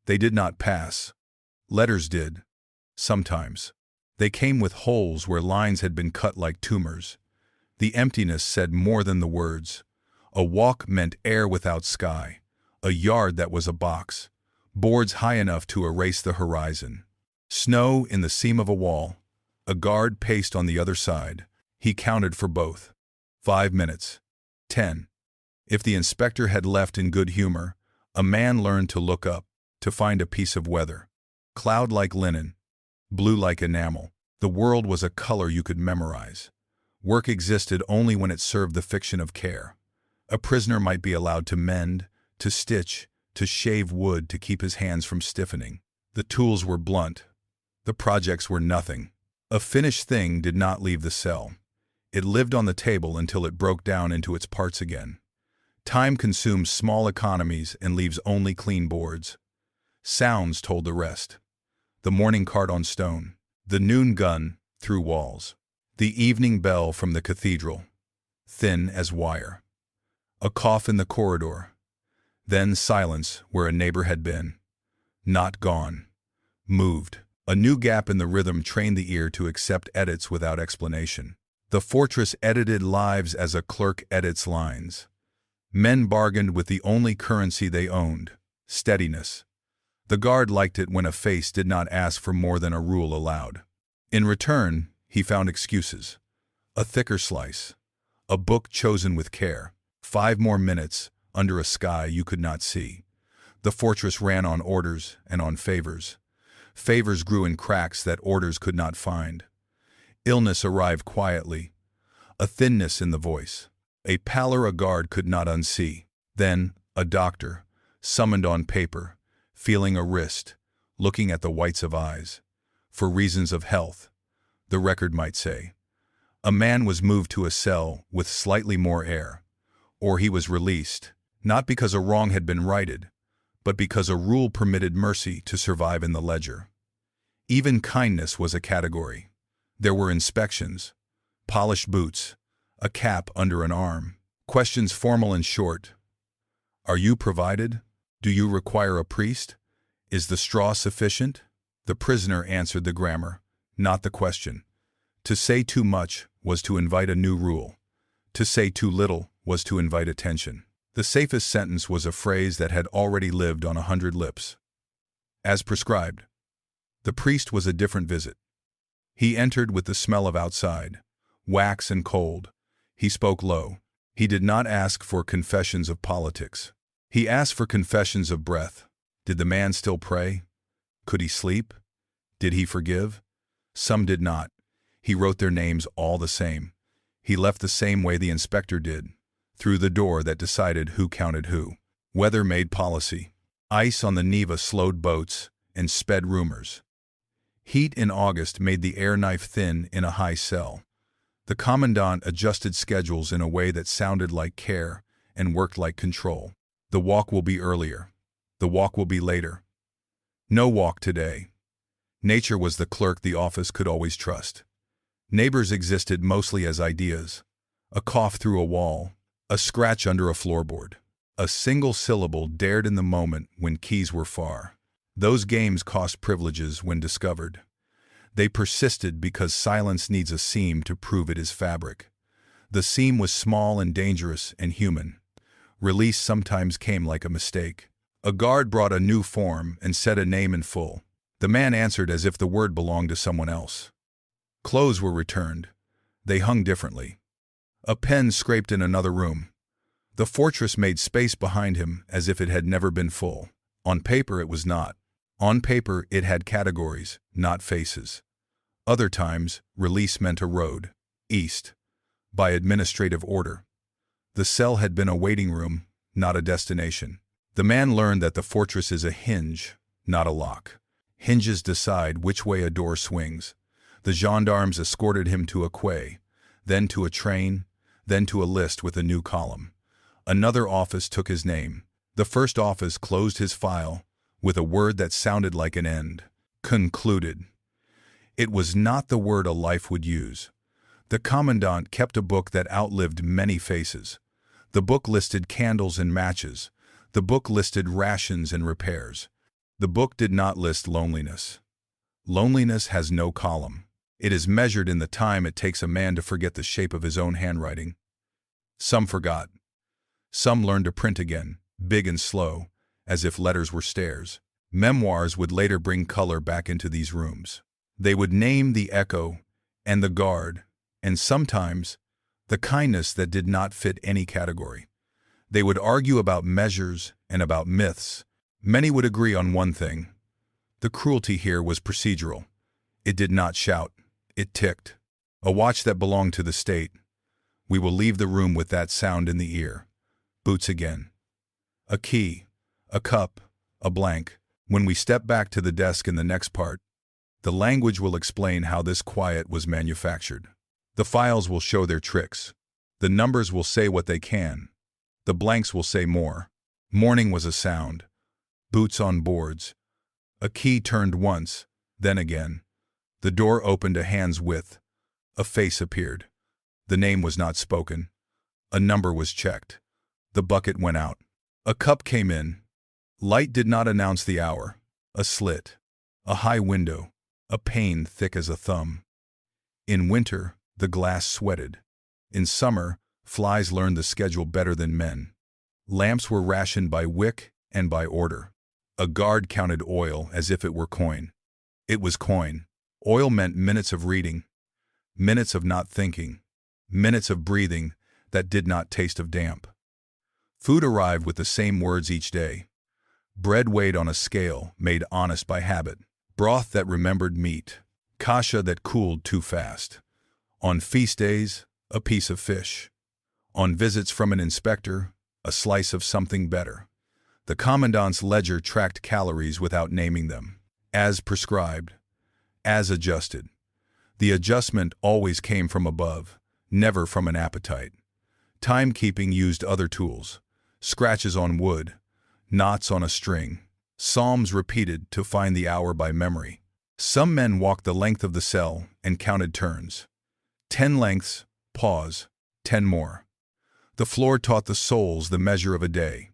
They did not pass. Letters did. Sometimes. They came with holes where lines had been cut like tumors. The emptiness said more than the words. A walk meant air without sky. A yard that was a box. Boards high enough to erase the horizon. Snow in the seam of a wall. A guard paced on the other side. He counted for both. 5 minutes. 10. If the inspector had left in good humor, a man learned to look up, to find a piece of weather. Cloud like linen. Blue like enamel. The world was a color you could memorize. Work existed only when it served the fiction of care. A prisoner might be allowed to mend, to stitch, to shave wood to keep his hands from stiffening. The tools were blunt. The projects were nothing. A finished thing did not leave the cell. It lived on the table until it broke down into its parts again. Time consumes small economies and leaves only clean boards. Sounds told the rest. The morning cart on stone. The noon gun through walls. The evening bell from the cathedral. Thin as wire. A cough in the corridor. Then silence where a neighbor had been. Not gone. Moved. A new gap in the rhythm trained the ear to accept edits without explanation. The fortress edited lives as a clerk edits lines. Men bargained with the only currency they owned, steadiness. The guard liked it when a face did not ask for more than a rule allowed. In return, he found excuses. A thicker slice. A book chosen with care. 5 more minutes under a sky you could not see. The fortress ran on orders and on favors. Favors grew in cracks that orders could not find. Illness arrived quietly. A thinness in the voice. A pallor a guard could not unsee. Then, a doctor, summoned on paper, feeling a wrist, looking at the whites of eyes. For reasons of health, the record might say. A man was moved to a cell with slightly more air. Or he was released, not because a wrong had been righted, but because a rule permitted mercy to survive in the ledger. Even kindness was a category. There were inspections, polished boots, a cap under an arm, questions formal and short. Are you provided? Do you require a priest? Is the straw sufficient? The prisoner answered the grammar, not the question. To say too much was to invite a new rule. To say too little was to invite attention. The safest sentence was a phrase that had already lived on 100 lips. As prescribed. The priest was a different visit. He entered with the smell of outside, wax and cold. He spoke low. He did not ask for confessions of politics. He asked for confessions of breath. Did the man still pray? Could he sleep? Did he forgive? Some did not. He wrote their names all the same. He left the same way the inspector did. through the door that decided who counted who. Weather made policy. Ice on the Neva slowed boats and sped rumors. Heat in August made the air knife thin in a high cell. The commandant adjusted schedules in a way that sounded like care and worked like control. The walk will be earlier. The walk will be later. No walk today. Nature was the clerk the office could always trust. Neighbors existed mostly as ideas. A cough through a wall, a scratch under a floorboard. A single syllable dared in the moment when keys were far. Those games cost privileges when discovered. They persisted because silence needs a seam to prove it is fabric. The seam was small and dangerous and human. Release sometimes came like a mistake. A guard brought a new form and said a name in full. The man answered as if the word belonged to someone else. Clothes were returned. They hung differently. A pen scraped in another room. The fortress made space behind him as if it had never been full. On paper it was not. On paper it had categories, not faces. Other times, release meant a road, east, by administrative order. The cell had been a waiting room, not a destination. The man learned that the fortress is a hinge, not a lock. Hinges decide which way a door swings. The gendarmes escorted him to a quay, then to a train, then to a list with a new column. Another office took his name. The first office closed his file with a word that sounded like an end. Concluded. It was not the word a life would use. The commandant kept a book that outlived many faces. The book listed candles and matches. The book listed rations and repairs. The book did not list loneliness. Loneliness has no column. It is measured in the time it takes a man to forget the shape of his own handwriting. Some forgot. Some learned to print again, big and slow, as if letters were stairs. Memoirs would later bring color back into these rooms. They would name the echo and the guard, and sometimes the kindness that did not fit any category. They would argue about measures and about myths. Many would agree on one thing. The cruelty here was procedural. It did not shout. It ticked. A watch that belonged to the state. We will leave the room with that sound in the ear. Boots again. A key, a cup, a blank. When we step back to the desk in the next part, the language will explain how this quiet was manufactured. The files will show their tricks. The numbers will say what they can. The blanks will say more. Morning was a sound. Boots on boards. A key turned once, then again. The door opened a hand's width. A face appeared. The name was not spoken. A number was checked. The bucket went out. A cup came in. Light did not announce the hour. A slit. A high window. A pane thick as a thumb. In winter, the glass sweated. In summer, flies learned the schedule better than men. Lamps were rationed by wick and by order. A guard counted oil as if it were coin. It was coin. Oil meant minutes of reading, minutes of not thinking, minutes of breathing that did not taste of damp. Food arrived with the same words each day. Bread weighed on a scale, made honest by habit. Broth that remembered meat. Kasha that cooled too fast. On feast days, a piece of fish. On visits from an inspector, a slice of something better. The commandant's ledger tracked calories without naming them. As prescribed. As adjusted. The adjustment always came from above, never from an appetite. Timekeeping used other tools. Scratches on wood, knots on a string. Psalms repeated to find the hour by memory. Some men walked the length of the cell and counted turns. 10 lengths, pause, 10 more. The floor taught the souls the measure of a day.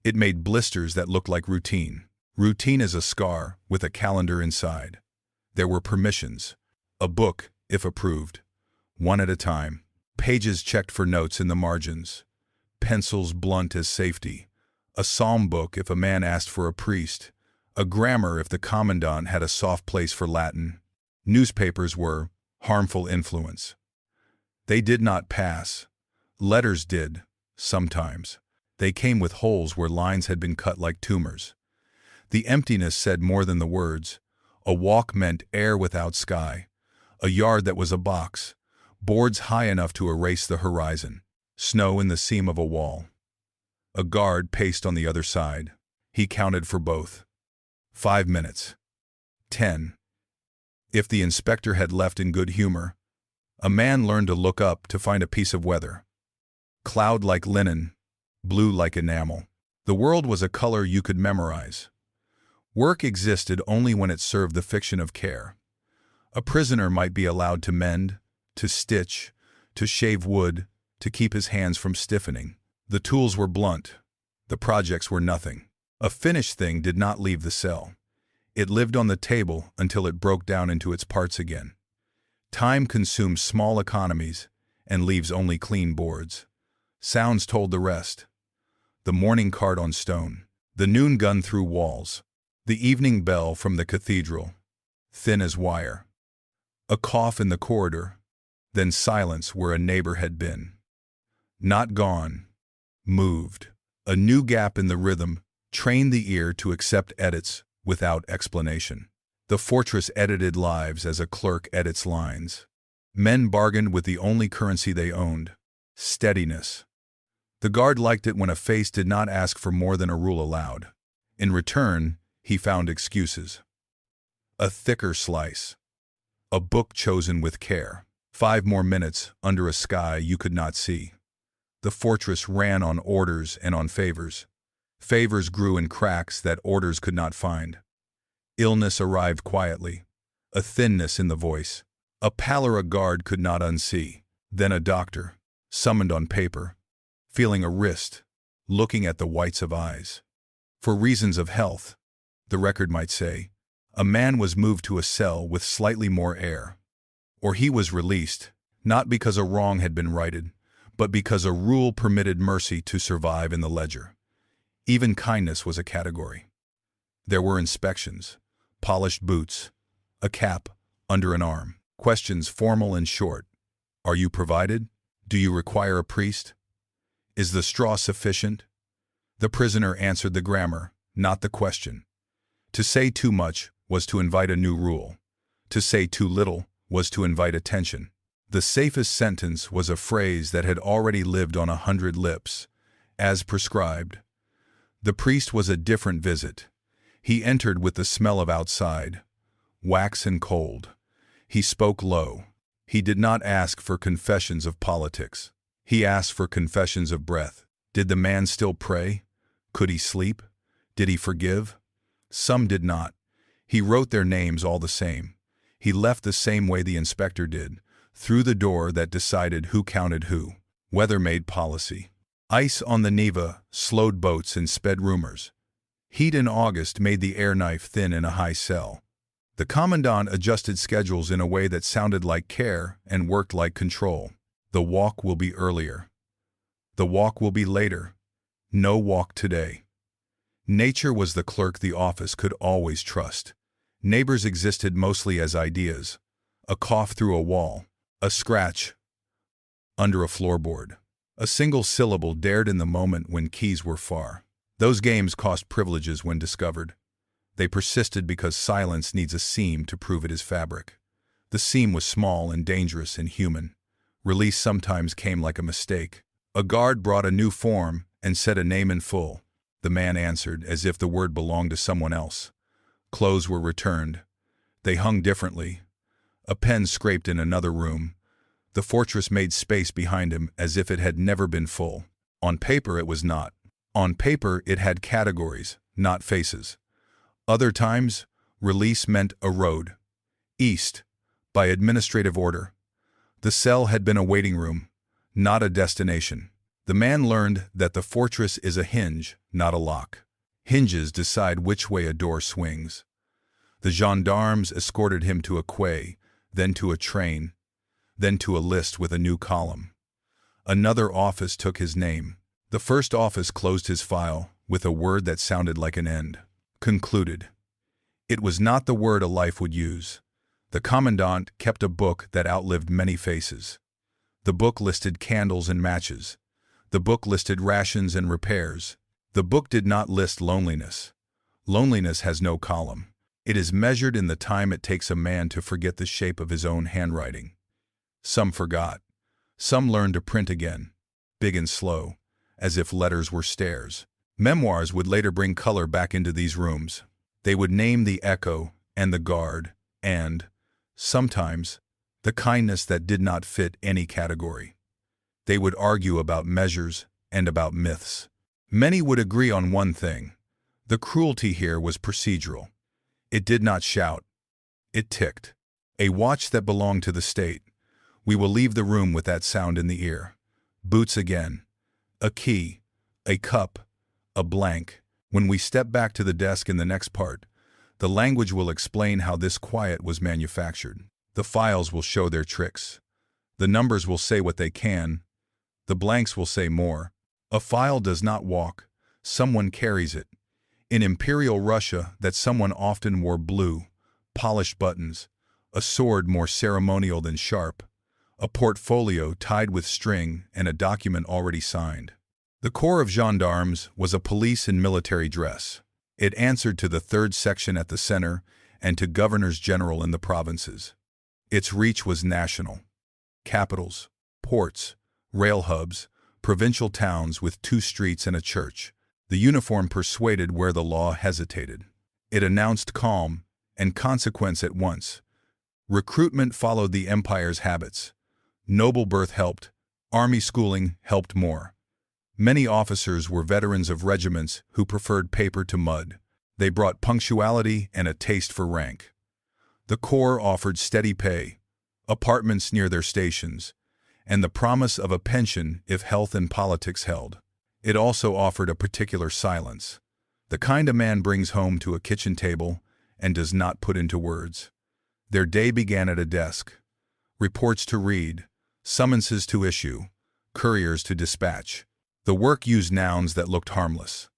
It made blisters that looked like routine. Routine is a scar with a calendar inside. There were permissions. A book, if approved. One at a time. Pages checked for notes in the margins. Pencils blunt as safety. A psalm book if a man asked for a priest. A grammar if the commandant had a soft place for Latin. Newspapers were harmful influence. They did not pass. Letters did, sometimes. They came with holes where lines had been cut like tumors. The emptiness said more than the words. A walk meant air without sky. A yard that was a box. Boards high enough to erase the horizon. Snow in the seam of a wall. A guard paced on the other side. He counted for both. 5 minutes. 10. If the inspector had left in good humor, a man learned to look up to find a piece of weather. Cloud like linen, blue like enamel. The world was a color you could memorize. Work existed only when it served the fiction of care. A prisoner might be allowed to mend, to stitch, to shave wood, to keep his hands from stiffening. The tools were blunt. The projects were nothing. A finished thing did not leave the cell. It lived on the table until it broke down into its parts again. Time consumes small economies and leaves only clean boards. Sounds told the rest. The morning cart on stone. The noon gun through walls. The evening bell from the cathedral, thin as wire. A cough in the corridor, then silence where a neighbor had been. Not gone, moved. A new gap in the rhythm trained the ear to accept edits without explanation. The fortress edited lives as a clerk edits lines. Men bargained with the only currency they owned, steadiness. The guard liked it when a face did not ask for more than a rule allowed. In return, he found excuses. A thicker slice. A book chosen with care. 5 more minutes under a sky you could not see. The fortress ran on orders and on favors. Favors grew in cracks that orders could not find. Illness arrived quietly. A thinness in the voice. A pallor a guard could not unsee. Then a doctor, summoned on paper, feeling a wrist, looking at the whites of eyes. For reasons of health, the record might say, a man was moved to a cell with slightly more air. Or he was released, not because a wrong had been righted, but because a rule permitted mercy to survive in the ledger. Even kindness was a category. There were inspections, polished boots, a cap under an arm, questions formal and short. Are you provided? Do you require a priest? Is the straw sufficient? The prisoner answered the grammar, not the question. To say too much was to invite a new rule. To say too little was to invite attention. The safest sentence was a phrase that had already lived on 100 lips, as prescribed. The priest was a different visit. He entered with the smell of outside, wax and cold. He spoke low. He did not ask for confessions of politics. He asked for confessions of breath. Did the man still pray? Could he sleep? Did he forgive? Some did not. He wrote their names all the same. He left the same way the inspector did, through the door that decided who counted who. Weather made policy. Ice on the Neva slowed boats and sped rumors. Heat in August made the air knife thin in a high cell. The commandant adjusted schedules in a way that sounded like care and worked like control. The walk will be earlier. The walk will be later. No walk today. Nature was the clerk the office could always trust. Neighbors existed mostly as ideas. A cough through a wall. A scratch under a floorboard. A single syllable dared in the moment when keys were far. Those games cost privileges when discovered. They persisted because silence needs a seam to prove it is fabric. The seam was small and dangerous and human. Release sometimes came like a mistake. A guard brought a new form and said a name in full. The man answered as if the word belonged to someone else. Clothes were returned. They hung differently. A pen scraped in another room. The fortress made space behind him as if it had never been full. On paper it was not. On paper it had categories, not faces. Other times, release meant a road. East, by administrative order. The cell had been a waiting room, not a destination. The man learned that the fortress is a hinge, not a lock. Hinges decide which way a door swings. The gendarmes escorted him to a quay, then to a train, then to a list with a new column. Another office took his name. The first office closed his file with a word that sounded like an end. Concluded. It was not the word a life would use. The commandant kept a book that outlived many faces. The book listed candles and matches. The book listed rations and repairs. The book did not list loneliness. Loneliness has no column. It is measured in the time it takes a man to forget the shape of his own handwriting. Some forgot. Some learned to print again. big and slow, as if letters were stairs. Memoirs would later bring color back into these rooms. They would name the echo and the guard and, sometimes, the kindness that did not fit any category. They would argue about measures and about myths. Many would agree on one thing. The cruelty here was procedural. It did not shout. It ticked. A watch that belonged to the state. We will leave the room with that sound in the ear. Boots again. A key. A cup. A blank. When we step back to the desk in the next part, the language will explain how this quiet was manufactured. The files will show their tricks. The numbers will say what they can. The blanks will say more. A file does not walk. Someone carries it. In Imperial Russia, that someone often wore blue, polished buttons, a sword more ceremonial than sharp, a portfolio tied with string, and a document already signed. The Corps of Gendarmes was a police in military dress. It answered to the 3rd section at the center and to governors general in the provinces. Its reach was national. Capitals, ports, rail hubs, provincial towns with 2 streets and a church. The uniform persuaded where the law hesitated. It announced calm and consequence at once. Recruitment followed the empire's habits. Noble birth helped. Army schooling helped more. Many officers were veterans of regiments who preferred paper to mud. They brought punctuality and a taste for rank. The Corps offered steady pay, apartments near their stations, and the promise of a pension if health and politics held. It also offered a particular silence, the kind a man brings home to a kitchen table and does not put into words. Their day began at a desk. Reports to read, summonses to issue, couriers to dispatch. The work used nouns that looked harmless.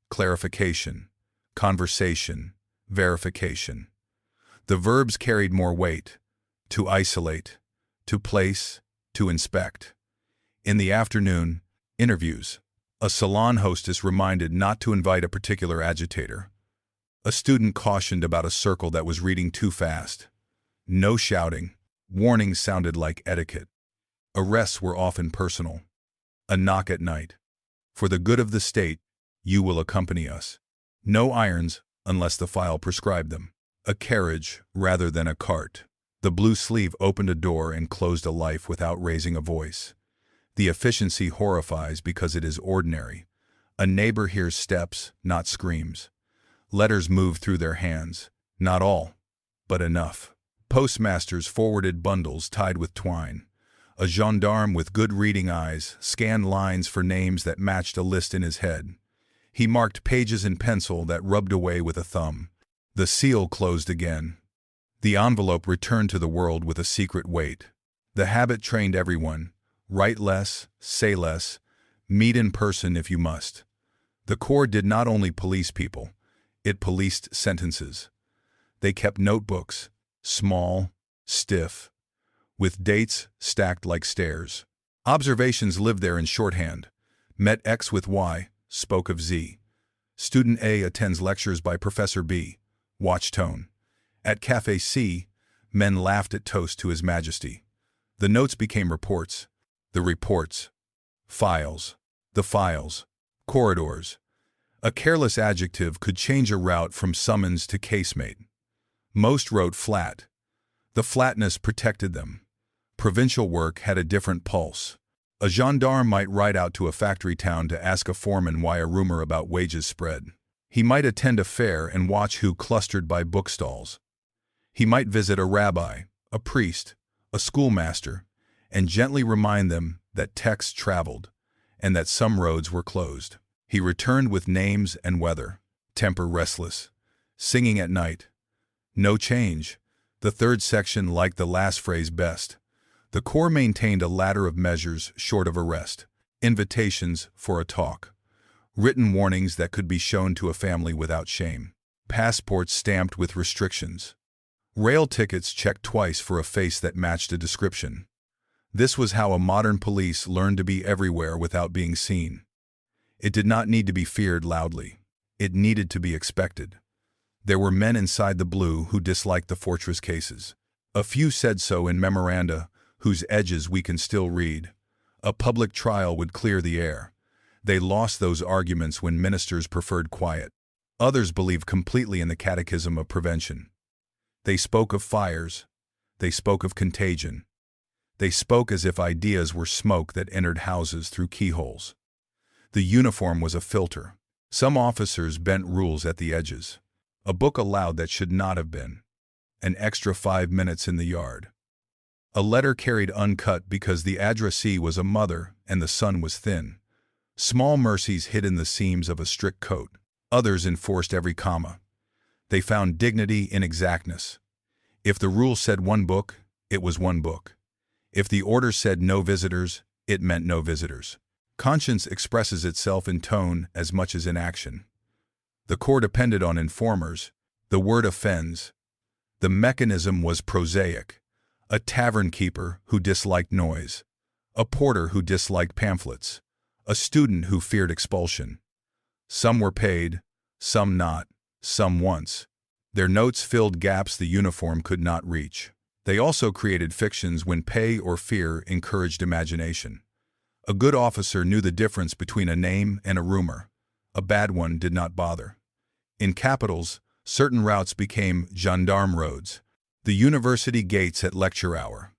Clarification, conversation, verification. The verbs carried more weight. To isolate, to place, to inspect. In the afternoon, interviews. A salon hostess reminded not to invite a particular agitator. A student cautioned about a circle that was reading too fast. No shouting. Warnings sounded like etiquette. Arrests were often personal. A knock at night. For the good of the state, you will accompany us. No irons unless the file prescribed them. A carriage rather than a cart. The blue sleeve opened a door and closed a life without raising a voice. The efficiency horrifies because it is ordinary. A neighbor hears steps, not screams. Letters move through their hands. Not all, but enough. Postmasters forwarded bundles tied with twine. A gendarme with good reading eyes scanned lines for names that matched a list in his head. He marked pages in pencil that rubbed away with a thumb. The seal closed again. The envelope returned to the world with a secret weight. The habit trained everyone. Write less, say less, meet in person if you must. The Corps did not only police people, it policed sentences. They kept notebooks, small, stiff, with dates stacked like stairs. Observations lived there in shorthand. Met X with Y, spoke of Z. Student A attends lectures by Professor B. Watch tone. At Café C, men laughed at toast to His Majesty. The notes became reports. The reports. Files. The files. Corridors. A careless adjective could change a route from summons to casemate. Most wrote flat. The flatness protected them. Provincial work had a different pulse. A gendarme might ride out to a factory town to ask a foreman why a rumor about wages spread. He might attend a fair and watch who clustered by bookstalls. He might visit a rabbi, a priest, a schoolmaster, and gently remind them that texts traveled and that some roads were closed. He returned with names and weather, temper restless, singing at night. No change. The 3rd section liked the last phrase best. The Corps maintained a ladder of measures short of arrest, invitations for a talk, written warnings that could be shown to a family without shame, passports stamped with restrictions, rail tickets checked twice for a face that matched a description. This was how a modern police learned to be everywhere without being seen. It did not need to be feared loudly. It needed to be expected. There were men inside the blue who disliked the fortress cases. A few said so in memoranda, whose edges we can still read. A public trial would clear the air. They lost those arguments when ministers preferred quiet. Others believed completely in the catechism of prevention. They spoke of fires. They spoke of contagion. They spoke as if ideas were smoke that entered houses through keyholes. The uniform was a filter. Some officers bent rules at the edges. A book allowed that should not have been. An extra 5 minutes in the yard. A letter carried uncut because the addressee was a mother and the sun was thin. Small mercies hid in the seams of a strict coat. Others enforced every comma. They found dignity in exactness. If the rule said one book, it was one book. If the order said no visitors, it meant no visitors. Conscience expresses itself in tone as much as in action. The corps depended on informers. The word offends. The mechanism was prosaic. A tavern keeper who disliked noise. A porter who disliked pamphlets. A student who feared expulsion. Some were paid, some not, some once. Their notes filled gaps the uniform could not reach. They also created fictions when pay or fear encouraged imagination. A good officer knew the difference between a name and a rumor. A bad one did not bother. In capitals, certain routes became gendarme roads. The university gates at lecture hour.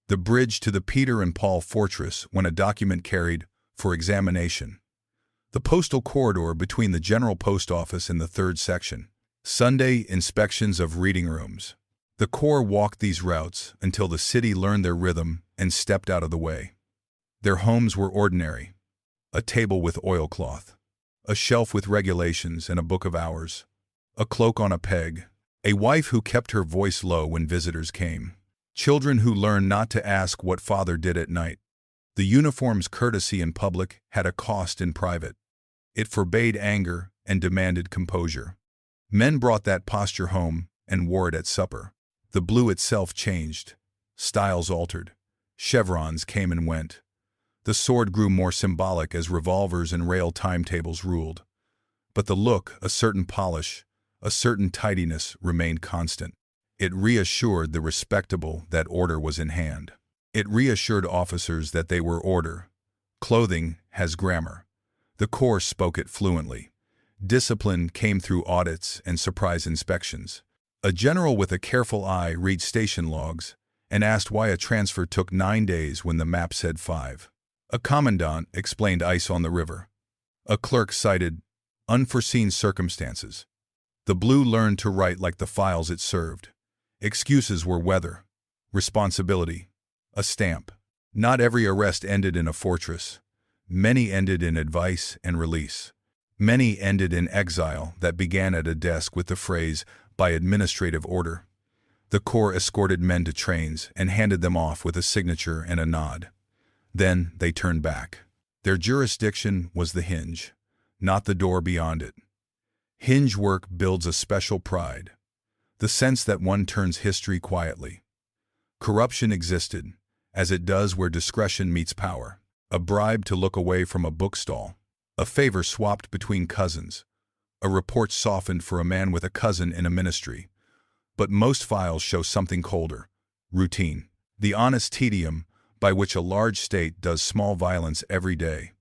The bridge to the Peter and Paul fortress when a document carried for examination. The postal corridor between the General Post Office and the third section. Sunday inspections of reading rooms. The Corps walked these routes until the city learned their rhythm and stepped out of the way. Their homes were ordinary. A table with oilcloth. A shelf with regulations and a book of hours. A cloak on a peg. A wife who kept her voice low when visitors came. Children who learned not to ask what father did at night. The uniform's courtesy in public had a cost in private. It forbade anger and demanded composure. Men brought that posture home and wore it at supper. The blue itself changed. Styles altered. Chevrons came and went. The sword grew more symbolic as revolvers and rail timetables ruled. But the look, a certain polish, a certain tidiness remained constant. It reassured the respectable that order was in hand. It reassured officers that they were order. Clothing has grammar. The Corps spoke it fluently. Discipline came through audits and surprise inspections. A general with a careful eye read station logs and asked why a transfer took 9 days when the map said 5. A commandant explained ice on the river. A clerk cited unforeseen circumstances. The blue learned to write like the files it served. Excuses were weather, responsibility, a stamp. Not every arrest ended in a fortress. Many ended in advice and release. Many ended in exile that began at a desk with the phrase, "by administrative order." The Corps escorted men to trains and handed them off with a signature and a nod. Then they turned back. Their jurisdiction was the hinge, not the door beyond it. Hinge work builds a special pride, the sense that one turns history quietly. Corruption existed, as it does where discretion meets power. A bribe to look away from a bookstall. A favor swapped between cousins. A report softened for a man with a cousin in a ministry. But most files show something colder. Routine. The honest tedium by which a large state does small violence every day.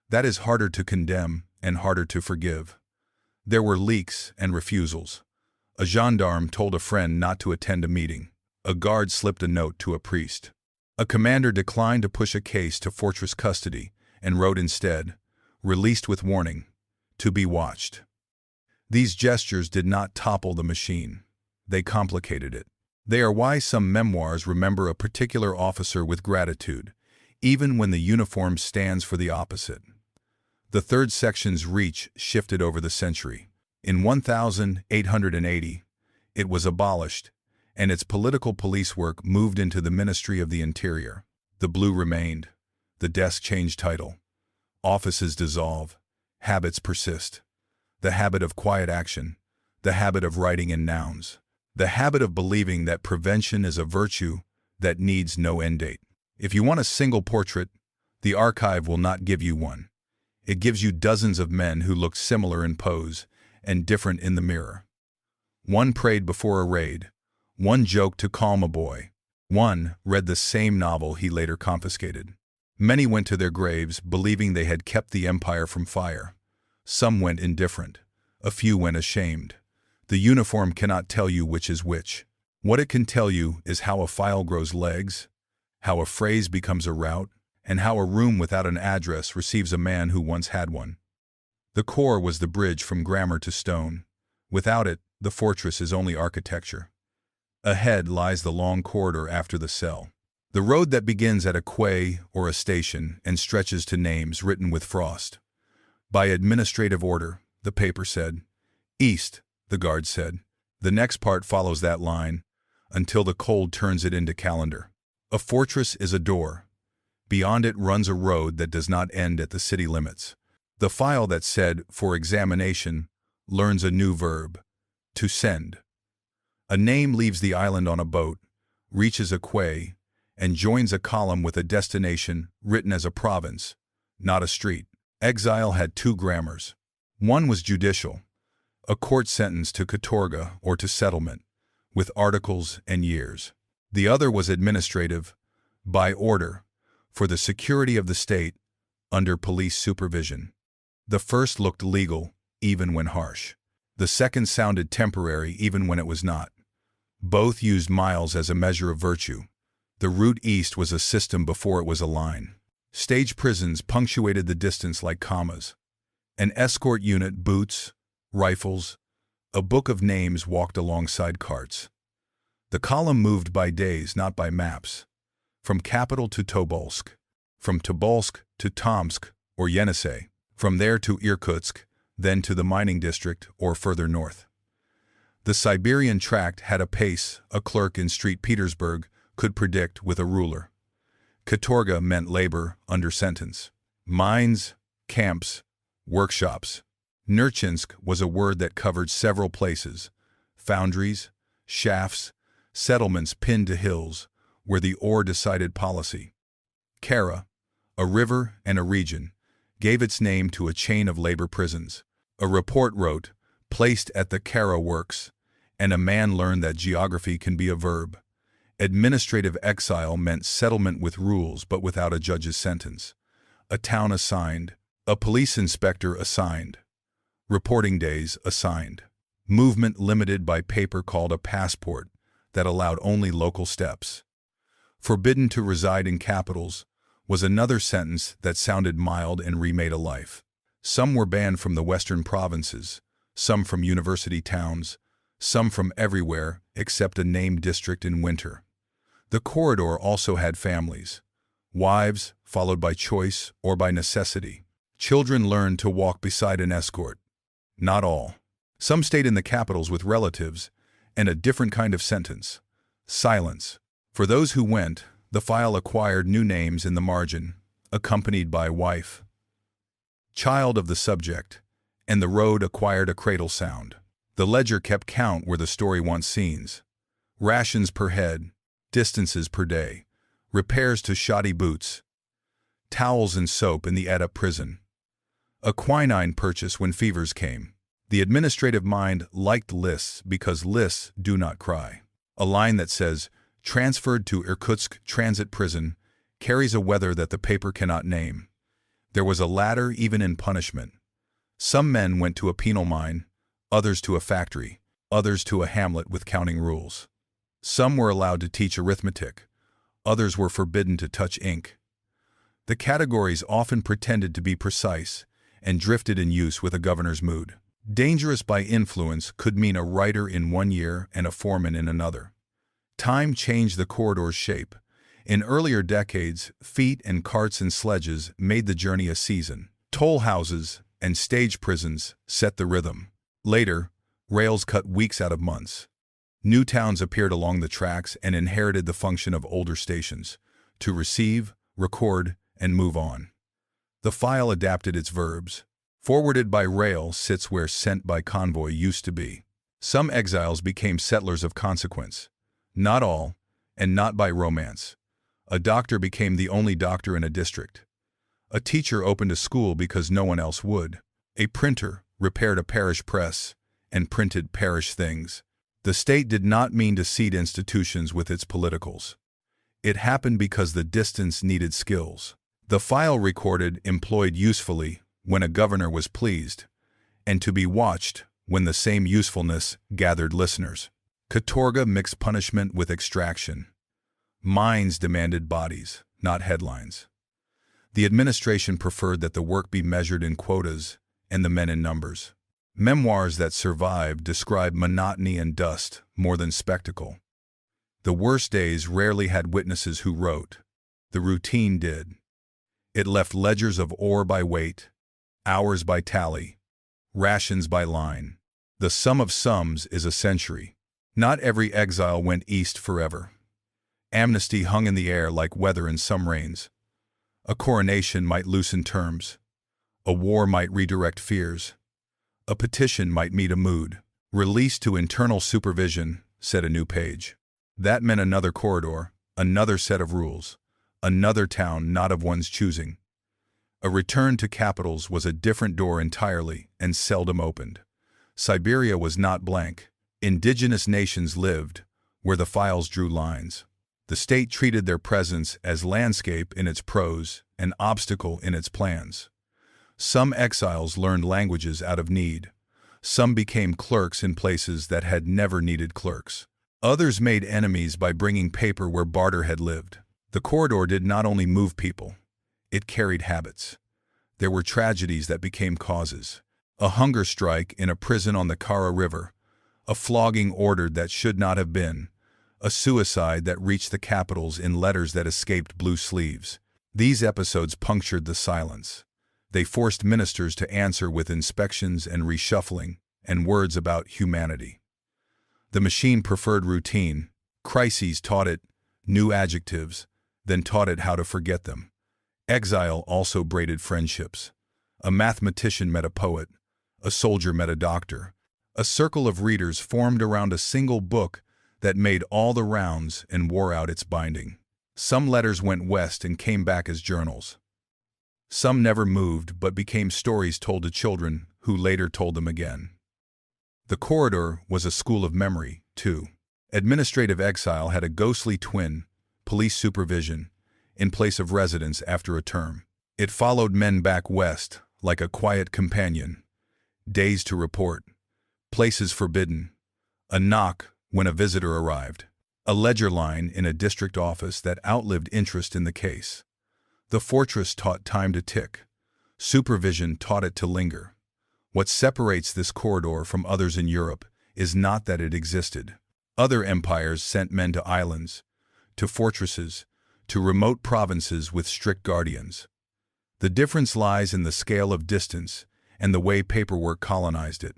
That is harder to condemn and harder to forgive. There were leaks and refusals. A gendarme told a friend not to attend a meeting. A guard slipped a note to a priest. A commander declined to push a case to fortress custody and wrote instead, "Released with warning, to be watched." These gestures did not topple the machine. They complicated it. They are why some memoirs remember a particular officer with gratitude, even when the uniform stands for the opposite. The third section's reach shifted over the century. In 1880, it was abolished, and its political police work moved into the Ministry of the Interior. The blue remained. The desk changed title. Offices dissolve. Habits persist. The habit of quiet action. The habit of writing in nouns. The habit of believing that prevention is a virtue that needs no end date. If you want a single portrait, the archive will not give you one. It gives you dozens of men who looked similar in pose and different in the mirror. One prayed before a raid. One joked to calm a boy. One read the same novel he later confiscated. Many went to their graves believing they had kept the empire from fire. Some went indifferent. A few went ashamed. The uniform cannot tell you which is which. What it can tell you is how a file grows legs, how a phrase becomes a route, and how a room without an address receives a man who once had one. The core was the bridge from grammar to stone. Without it, the fortress is only architecture. Ahead lies the long corridor after the cell. The road that begins at a quay or a station and stretches to names written with frost. By administrative order, the paper said. East, the guard said. The next part follows that line, until the cold turns it into calendar. A fortress is a door. Beyond it runs a road that does not end at the city limits. The file that said, for examination, learns a new verb, to send. A name leaves the island on a boat, reaches a quay, and joins a column with a destination written as a province, not a street. Exile had two grammars. One was judicial, a court sentence to katorga or to settlement, with articles and years. The other was administrative, by order, for the security of the state, under police supervision. The first looked legal, even when harsh. The second sounded temporary, even when it was not. Both used miles as a measure of virtue. The route east was a system before it was a line. Stage prisons punctuated the distance like commas. An escort unit, boots, rifles, a book of names walked alongside carts. The column moved by days, not by maps. From capital to Tobolsk, from Tobolsk to Tomsk or Yenisei, from there to Irkutsk, then to the mining district or further north. The Siberian tract had a pace a clerk in St. Petersburg could predict with a ruler. Katorga meant labor under sentence. Mines, camps, workshops. Nerchinsk was a word that covered several places. Foundries, shafts, settlements pinned to hills, where the ore decided policy. Kara, a river and a region, gave its name to a chain of labor prisons. A report wrote, placed at the Kara works, and a man learned that geography can be a verb. Administrative exile meant settlement with rules but without a judge's sentence. A town assigned, a police inspector assigned. Reporting days assigned. Movement limited by paper called a passport that allowed only local steps. Forbidden to reside in capitals was another sentence that sounded mild and remade a life. Some were banned from the western provinces, some from university towns, some from everywhere except a named district in winter. The corridor also had families. Wives, followed by choice or by necessity. Children learned to walk beside an escort. Not all. Some stayed in the capitals with relatives, and a different kind of sentence. Silence. For those who went, the file acquired new names in the margin, accompanied by wife, child of the subject, and the road acquired a cradle sound. The ledger kept count where the story wants scenes. Rations per head, distances per day, repairs to shoddy boots, towels and soap in the Edda prison. A quinine purchase when fevers came. The administrative mind liked lists because lists do not cry. A line that says, transferred to Irkutsk transit prison, carries a weather that the paper cannot name. There was a ladder even in punishment. Some men went to a penal mine, others to a factory, others to a hamlet with counting rules. Some were allowed to teach arithmetic, others were forbidden to touch ink. The categories often pretended to be precise and drifted in use with a governor's mood. Dangerous by influence could mean a writer in one year and a foreman in another. Time changed the corridor's shape. In earlier decades, feet and carts and sledges made the journey a season. Toll houses and stage prisons set the rhythm. Later, rails cut weeks out of months. New towns appeared along the tracks and inherited the function of older stations, to receive, record, and move on. The file adapted its verbs. Forwarded by rail sits where sent by convoy used to be. Some exiles became settlers of consequence. Not all, and not by romance. A doctor became the only doctor in a district. A teacher opened a school because no one else would. A printer repaired a parish press and printed parish things. The state did not mean to seed institutions with its politicals. It happened because the distance needed skills. The file recorded employed usefully when a governor was pleased, and to be watched when the same usefulness gathered listeners. Katorga mixed punishment with extraction. Minds demanded bodies, not headlines. The administration preferred that the work be measured in quotas and the men in numbers. Memoirs that survived describe monotony and dust more than spectacle. The worst days rarely had witnesses who wrote. The routine did. It left ledgers of ore by weight, hours by tally, rations by line. The sum of sums is a century. Not every exile went east forever. Amnesty hung in the air like weather in some rains. A coronation might loosen terms. A war might redirect fears. A petition might meet a mood. Release to internal supervision, said a new page. That meant another corridor, another set of rules, another town not of one's choosing. A return to capitals was a different door entirely and seldom opened. Siberia was not blank. Indigenous nations lived where the files drew lines. The state treated their presence as landscape in its prose and obstacle in its plans. Some exiles learned languages out of need. Some became clerks in places that had never needed clerks. Others made enemies by bringing paper where barter had lived. The corridor did not only move people, it carried habits. There were tragedies that became causes. A hunger strike in a prison on the Kara River, a flogging ordered that should not have been, a suicide that reached the capitals in letters that escaped blue sleeves. These episodes punctured the silence. They forced ministers to answer with inspections and reshuffling and words about humanity. The machine preferred routine. Crises taught it new adjectives, then taught it how to forget them. Exile also braided friendships. A mathematician met a poet. A soldier met a doctor. A circle of readers formed around a single book that made all the rounds and wore out its binding. Some letters went west and came back as journals. Some never moved but became stories told to children who later told them again. The corridor was a school of memory, too. Administrative exile had a ghostly twin, police supervision, in place of residence after a term. It followed men back west like a quiet companion. Days to report, places forbidden, a knock when a visitor arrived, a ledger line in a district office that outlived interest in the case. The fortress taught time to tick. Supervision taught it to linger. What separates this corridor from others in Europe is not that it existed. Other empires sent men to islands, to fortresses, to remote provinces with strict guardians. The difference lies in the scale of distance and the way paperwork colonized it.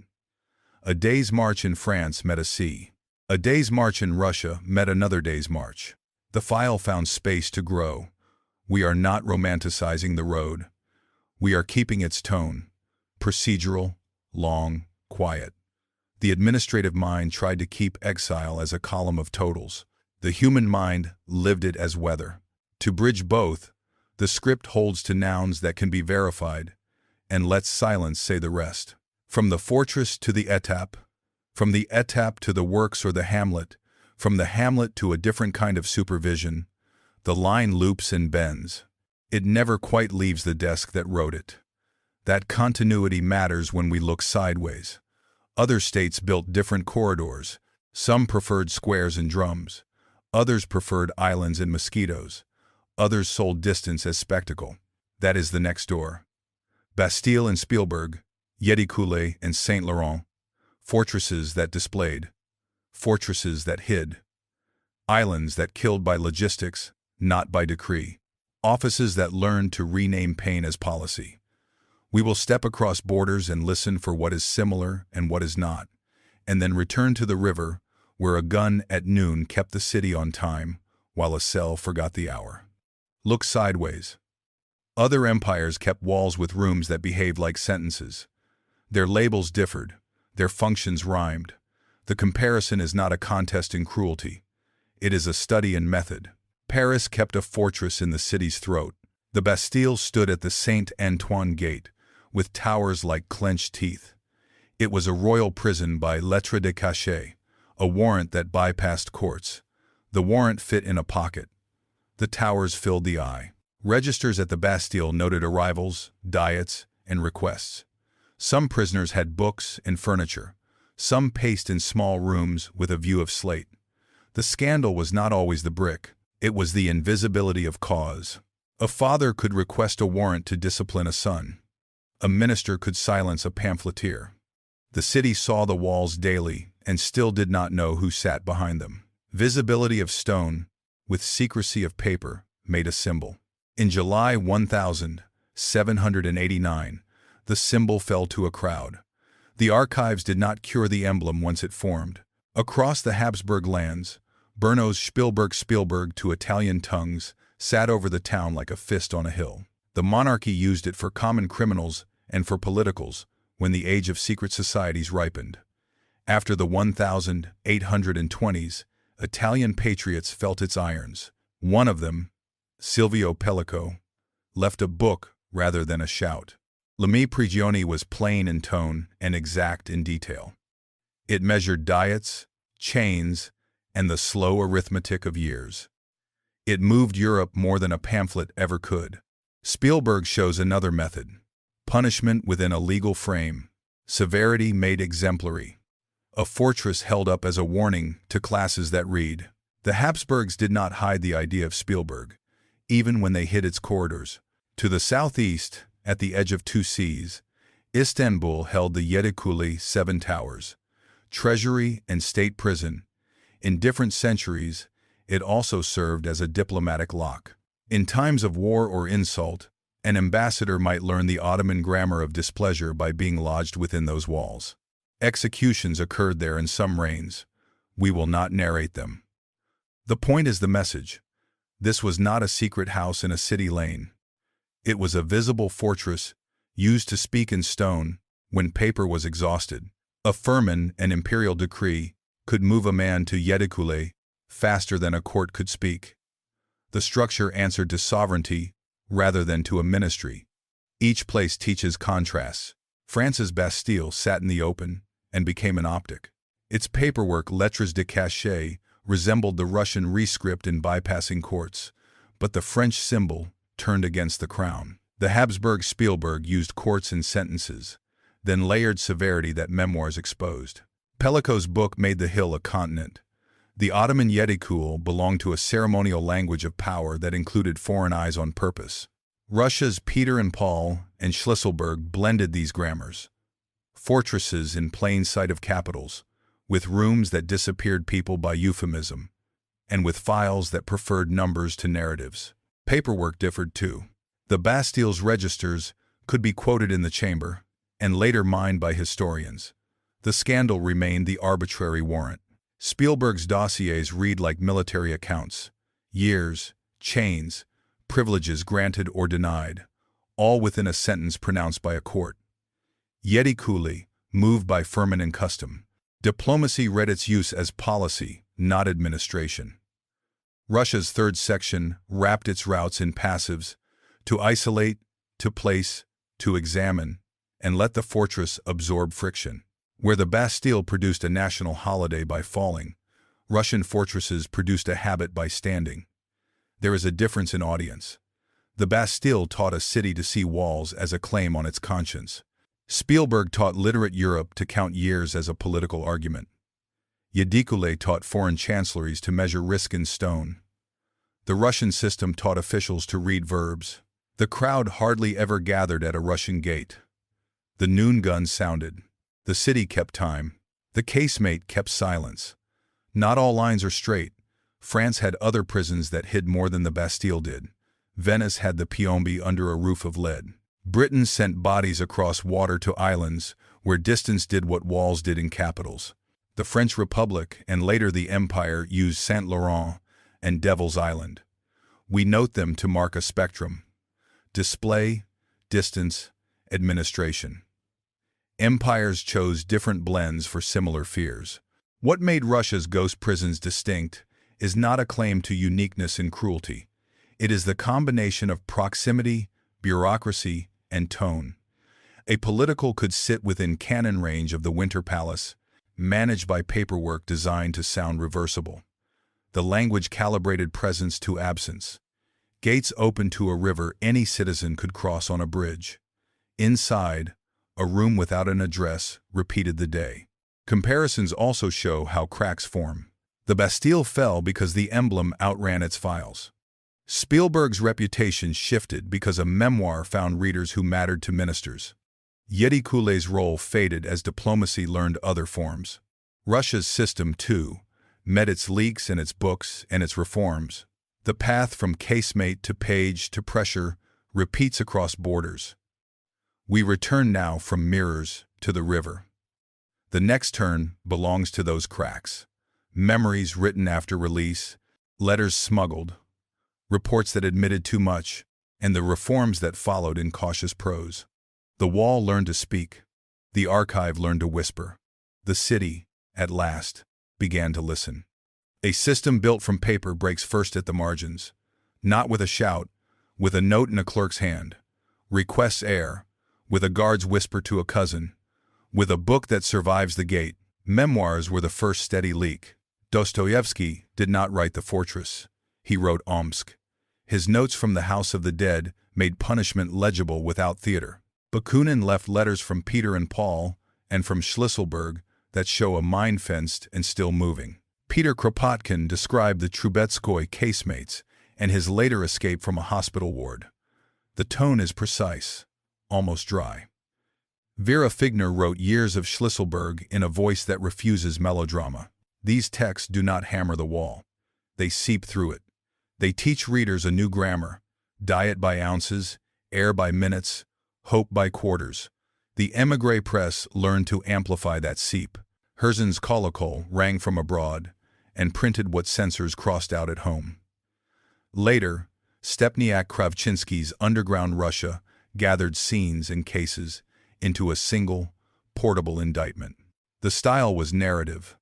A day's march in France met a sea. A day's march in Russia met another day's march. The file found space to grow. We are not romanticizing the road. We are keeping its tone. Procedural, long, quiet. The administrative mind tried to keep exile as a column of totals. The human mind lived it as weather. To bridge both, the script holds to nouns that can be verified, and lets silence say the rest. From the fortress to the étape, from the étape to the works or the hamlet, from the hamlet to a different kind of supervision, the line loops and bends. It never quite leaves the desk that wrote it. That continuity matters when we look sideways. Other states built different corridors. Some preferred squares and drums. Others preferred islands and mosquitoes. Others sold distance as spectacle. That is the next door. Bastille and Spielberg, Yédicoulé and Saint Laurent, fortresses that displayed, fortresses that hid, islands that killed by logistics, not by decree, offices that learned to rename pain as policy. We will step across borders and listen for what is similar and what is not, and then return to the river where a gun at noon kept the city on time while a cell forgot the hour. Look sideways. Other empires kept walls with rooms that behaved like sentences. Their labels differed. Their functions rhymed. The comparison is not a contest in cruelty. It is a study in method. Paris kept a fortress in the city's throat. The Bastille stood at the Saint Antoine Gate, with towers like clenched teeth. It was a royal prison by lettre de cachet, a warrant that bypassed courts. The warrant fit in a pocket. The towers filled the eye. Registers at the Bastille noted arrivals, diets, and requests. Some prisoners had books and furniture. Some paced in small rooms with a view of slate. The scandal was not always the brick. It was the invisibility of cause. A father could request a warrant to discipline a son. A minister could silence a pamphleteer. The city saw the walls daily and still did not know who sat behind them. Visibility of stone, with secrecy of paper, made a symbol. In July 1789, the symbol fell to a crowd. The archives did not cure the emblem once it formed. Across the Habsburg lands, Brno's Spielberg to Italian tongues sat over the town like a fist on a hill. The monarchy used it for common criminals and for politicals when the age of secret societies ripened. After the 1820s, Italian patriots felt its irons. One of them, Silvio Pellico, left a book rather than a shout. Le mie prigione was plain in tone and exact in detail. It measured diets, chains, and the slow arithmetic of years. It moved Europe more than a pamphlet ever could. Spielberg shows another method. Punishment within a legal frame. Severity made exemplary. A fortress held up as a warning to classes that read. The Habsburgs did not hide the idea of Spielberg, even when they hid its corridors. To the southeast, at the edge of two seas, Istanbul held the Yedikule 7 Towers, treasury and state prison. In different centuries, it also served as a diplomatic lock. In times of war or insult, an ambassador might learn the Ottoman grammar of displeasure by being lodged within those walls. Executions occurred there in some reigns. We will not narrate them. The point is the message. This was not a secret house in a city lane. It was a visible fortress used to speak in stone when paper was exhausted. A firman, an imperial decree, could move a man to Yedikule faster than a court could speak. The structure answered to sovereignty rather than to a ministry. Each place teaches contrasts. France's Bastille sat in the open and became an optic. Its paperwork, lettres de cachet, resembled the Russian rescript in bypassing courts, but the French symbol turned against the crown. The Habsburg Spielberg used courts and sentences, then layered severity that memoirs exposed. Pellico's book made the hill a continent. The Ottoman Yedikule belonged to a ceremonial language of power that included foreign eyes on purpose. Russia's Peter and Paul and Schlüsselburg blended these grammars. Fortresses in plain sight of capitals, with rooms that disappeared people by euphemism, and with files that preferred numbers to narratives. Paperwork differed too. The Bastille's registers could be quoted in the chamber, and later mined by historians. The scandal remained the arbitrary warrant. Spielberg's dossiers read like military accounts. Years, chains, privileges granted or denied, all within a sentence pronounced by a court. Yedikule, moved by firman and custom. Diplomacy read its use as policy, not administration. Russia's third section wrapped its routes in passives, to isolate, to place, to examine, and let the fortress absorb friction. Where the Bastille produced a national holiday by falling, Russian fortresses produced a habit by standing. There is a difference in audience. The Bastille taught a city to see walls as a claim on its conscience. Spielberg taught literate Europe to count years as a political argument. Yedikule taught foreign chancelleries to measure risk in stone. The Russian system taught officials to read verbs. The crowd hardly ever gathered at a Russian gate. The noon gun sounded. The city kept time. The casemate kept silence. Not all lines are straight. France had other prisons that hid more than the Bastille did. Venice had the Piombi under a roof of lead. Britain sent bodies across water to islands where distance did what walls did in capitals. The French Republic and later the Empire used Saint Laurent and Devil's Island. We note them to mark a spectrum. Display, distance, administration. Empires chose different blends for similar fears. What made Russia's ghost prisons distinct is not a claim to uniqueness in cruelty. It is the combination of proximity, bureaucracy, and tone. A political could sit within cannon range of the Winter Palace, managed by paperwork designed to sound reversible. The language calibrated presence to absence. Gates opened to a river any citizen could cross on a bridge. Inside, a room without an address repeated the day. Comparisons also show how cracks form. The Bastille fell because the emblem outran its files. Spielberg's reputation shifted because a memoir found readers who mattered to ministers. Yeti Coulé's role faded as diplomacy learned other forms. Russia's system, too, met its leaks and its books and its reforms. The path from casemate to page to pressure repeats across borders. We return now from mirrors to the river. The next turn belongs to those cracks. Memories written after release, letters smuggled, reports that admitted too much, and the reforms that followed in cautious prose. The wall learned to speak. The archive learned to whisper. The city, at last, began to listen. A system built from paper breaks first at the margins. Not with a shout, with a note in a clerk's hand. Requests air, with a guard's whisper to a cousin. With a book that survives the gate. Memoirs were the first steady leak. Dostoevsky did not write The Fortress. He wrote Omsk. His notes from the House of the Dead made punishment legible without theater. Bakunin left letters from Peter and Paul and from Schlisselburg that show a mind fenced and still moving. Peter Kropotkin described the Trubetskoy casemates and his later escape from a hospital ward. The tone is precise, almost dry. Vera Figner wrote years of Schlisselburg in a voice that refuses melodrama. These texts do not hammer the wall. They seep through it. They teach readers a new grammar, diet by ounces, air by minutes, hope by quarters. The émigré press learned to amplify that seep. Herzen's Kolokol rang from abroad and printed what censors crossed out at home. Later, Stepniak Kravchinsky's Underground Russia gathered scenes and cases into a single, portable indictment. The style was narrative.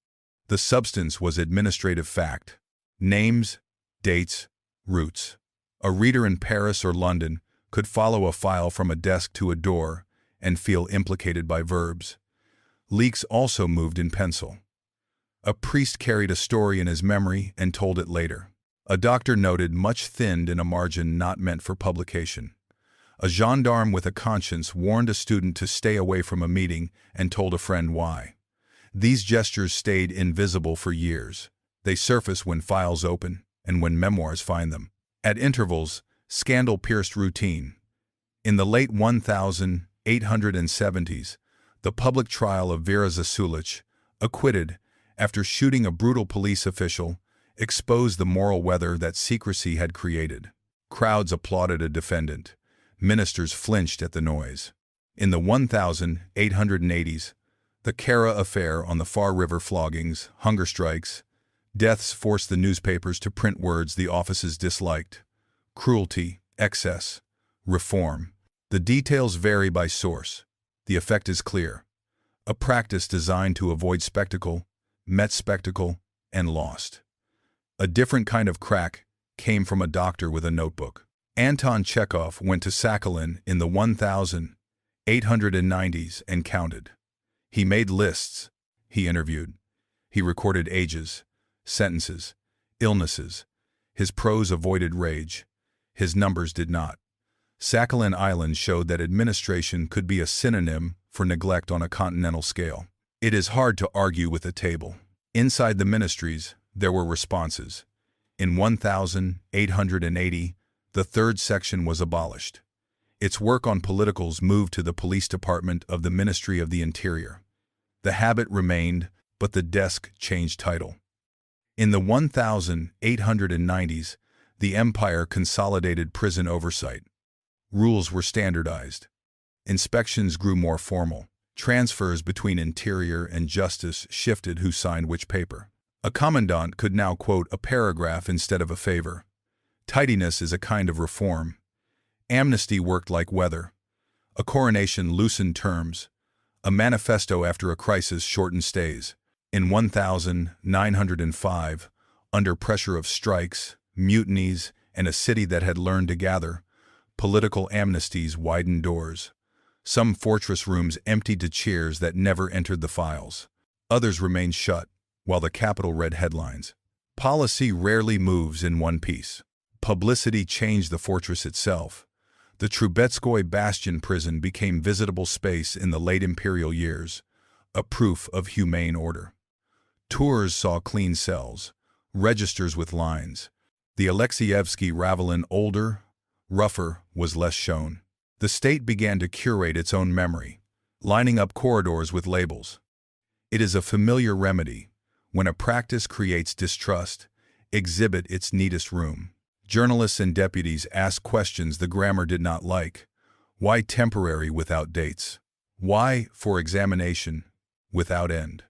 The substance was administrative fact. Names, dates, routes. A reader in Paris or London could follow a file from a desk to a door and feel implicated by verbs. Leaks also moved in pencil. A priest carried a story in his memory and told it later. A doctor noted much thinned in a margin not meant for publication. A gendarme with a conscience warned a student to stay away from a meeting and told a friend why. These gestures stayed invisible for years. They surface when files open and when memoirs find them. At intervals, scandal pierced routine. In the late 1870s, the public trial of Vera Zasulich, acquitted after shooting a brutal police official, exposed the moral weather that secrecy had created. Crowds applauded a defendant. Ministers flinched at the noise. In the 1880s, the Kara affair on the Far River floggings, hunger strikes, deaths forced the newspapers to print words the offices disliked. Cruelty, excess, reform. The details vary by source. The effect is clear. A practice designed to avoid spectacle, met spectacle, and lost. A different kind of crack came from a doctor with a notebook. Anton Chekhov went to Sakhalin in the 1890s and counted. He made lists. He interviewed. He recorded ages, sentences, illnesses. His prose avoided rage. His numbers did not. Sakhalin Island showed that administration could be a synonym for neglect on a continental scale. It is hard to argue with a table. Inside the ministries, there were responses. In 1880, the third section was abolished. Its work on politicals moved to the police department of the Ministry of the Interior. The habit remained, but the desk changed title. In the 1890s, the empire consolidated prison oversight. Rules were standardized. Inspections grew more formal. Transfers between interior and justice shifted who signed which paper. A commandant could now quote a paragraph instead of a favor. Tidiness is a kind of reform. Amnesty worked like weather. A coronation loosened terms. A manifesto after a crisis shortened stays. In 1905, under pressure of strikes, mutinies, and a city that had learned to gather, political amnesties widened doors. Some fortress rooms emptied to cheers that never entered the files. Others remained shut, while the capital read headlines. Policy rarely moves in one piece. publicity changed the fortress itself. The Trubetskoy Bastion prison became visitable space in the late imperial years, a proof of humane order. Tours saw clean cells, registers with lines. The Alexeyevsky Ravelin, older, rougher, was less shown. The state began to curate its own memory, lining up corridors with labels. It is a familiar remedy. When a practice creates distrust, exhibit its neatest room. Journalists and deputies asked questions the grammar did not like. Why temporary without dates? Why, for examination, without end?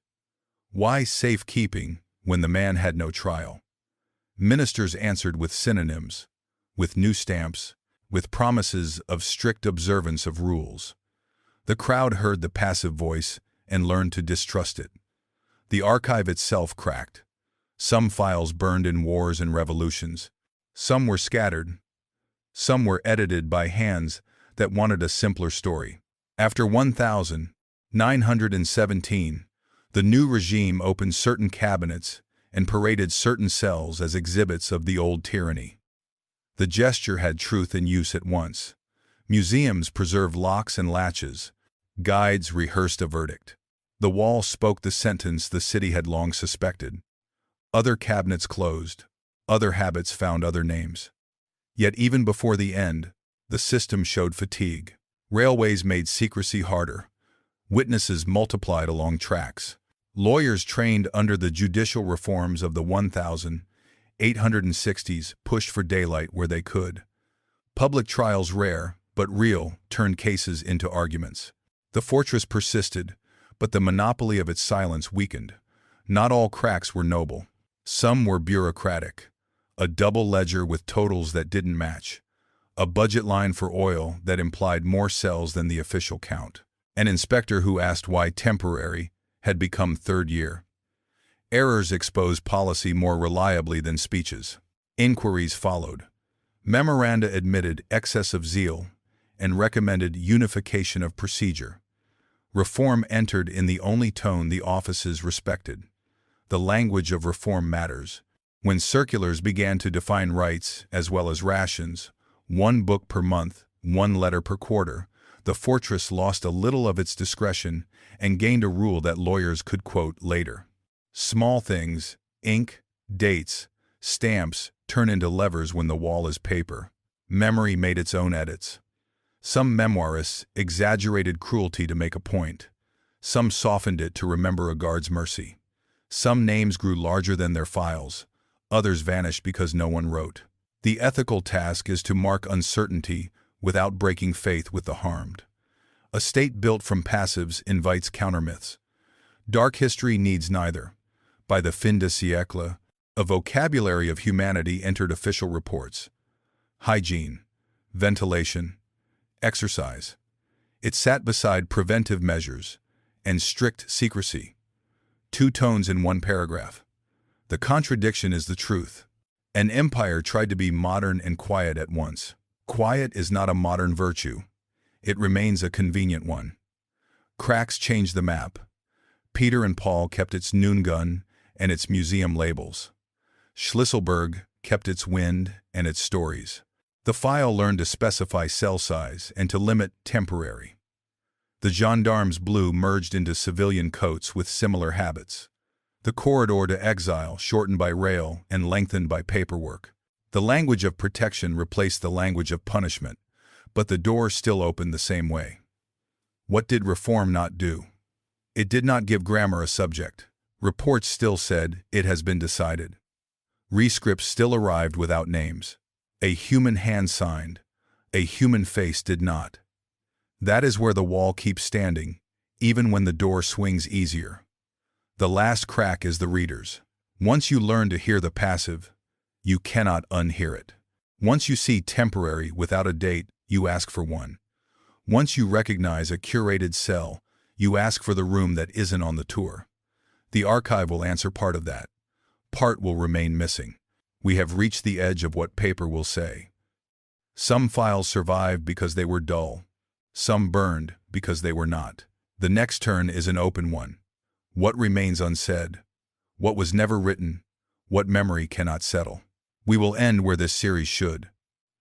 Why safekeeping when the man had no trial? Ministers answered with synonyms, with new stamps, with promises of strict observance of rules. The crowd heard the passive voice and learned to distrust it. The archive itself cracked. Some files burned in wars and revolutions. Some were scattered. Some were edited by hands that wanted a simpler story. After 1917, the new regime opened certain cabinets and paraded certain cells as exhibits of the old tyranny. The gesture had truth and use at once. Museums preserved locks and latches. Guides rehearsed a verdict. The wall spoke the sentence the city had long suspected. Other cabinets closed. Other habits found other names. Yet even before the end, the system showed fatigue. Railways made secrecy harder. Witnesses multiplied along tracks. Lawyers trained under the judicial reforms of the 1860s pushed for daylight where they could. Public trials, rare but real, turned cases into arguments. The fortress persisted, but the monopoly of its silence weakened. Not all cracks were noble. Some were bureaucratic. A double ledger with totals that didn't match. A budget line for oil that implied more cells than the official count. An inspector who asked why temporary had become third year. Errors exposed policy more reliably than speeches. Inquiries followed. Memoranda admitted excess of zeal and recommended unification of procedure. Reform entered in the only tone the offices respected. The language of reform matters. When circulars began to define rights as well as rations, 1 book per month, 1 letter per quarter, the fortress lost a little of its discretion and gained a rule that lawyers could quote later. Small things, ink, dates, stamps, turn into levers when the wall is paper. Memory made its own edits. Some memoirists exaggerated cruelty to make a point. Some softened it to remember a guard's mercy. Some names grew larger than their files. Others vanished because no one wrote. The ethical task is to mark uncertainty without breaking faith with the harmed. A state built from passives invites countermyths. Dark history needs neither. By the fin de siècle, a vocabulary of humanity entered official reports. Hygiene, ventilation, exercise. It sat beside preventive measures and strict secrecy. 2 tones in 1 paragraph. The contradiction is the truth. An empire tried to be modern and quiet at once. Quiet is not a modern virtue. It remains a convenient one. Cracks changed the map. Peter and Paul kept its noon gun and its museum labels. Schlüsselburg kept its wind and its stories. The file learned to specify cell size and to limit temporary. The gendarmes' blue merged into civilian coats with similar habits. The corridor to exile shortened by rail and lengthened by paperwork. The language of protection replaced the language of punishment, but the door still opened the same way. What did reform not do? It did not give grammar a subject. Reports still said, "It has been decided." Rescripts still arrived without names. A human hand signed. A human face did not. That is where the wall keeps standing, even when the door swings easier. The last crack is the reader's. Once you learn to hear the passive, you cannot unhear it. Once you see temporary without a date, you ask for one. Once you recognize a curated cell, you ask for the room that isn't on the tour. The archive will answer part of that. Part will remain missing. We have reached the edge of what paper will say. Some files survived because they were dull. Some burned because they were not. The next turn is an open one. What remains unsaid? What was never written? What memory cannot settle? We will end where this series should.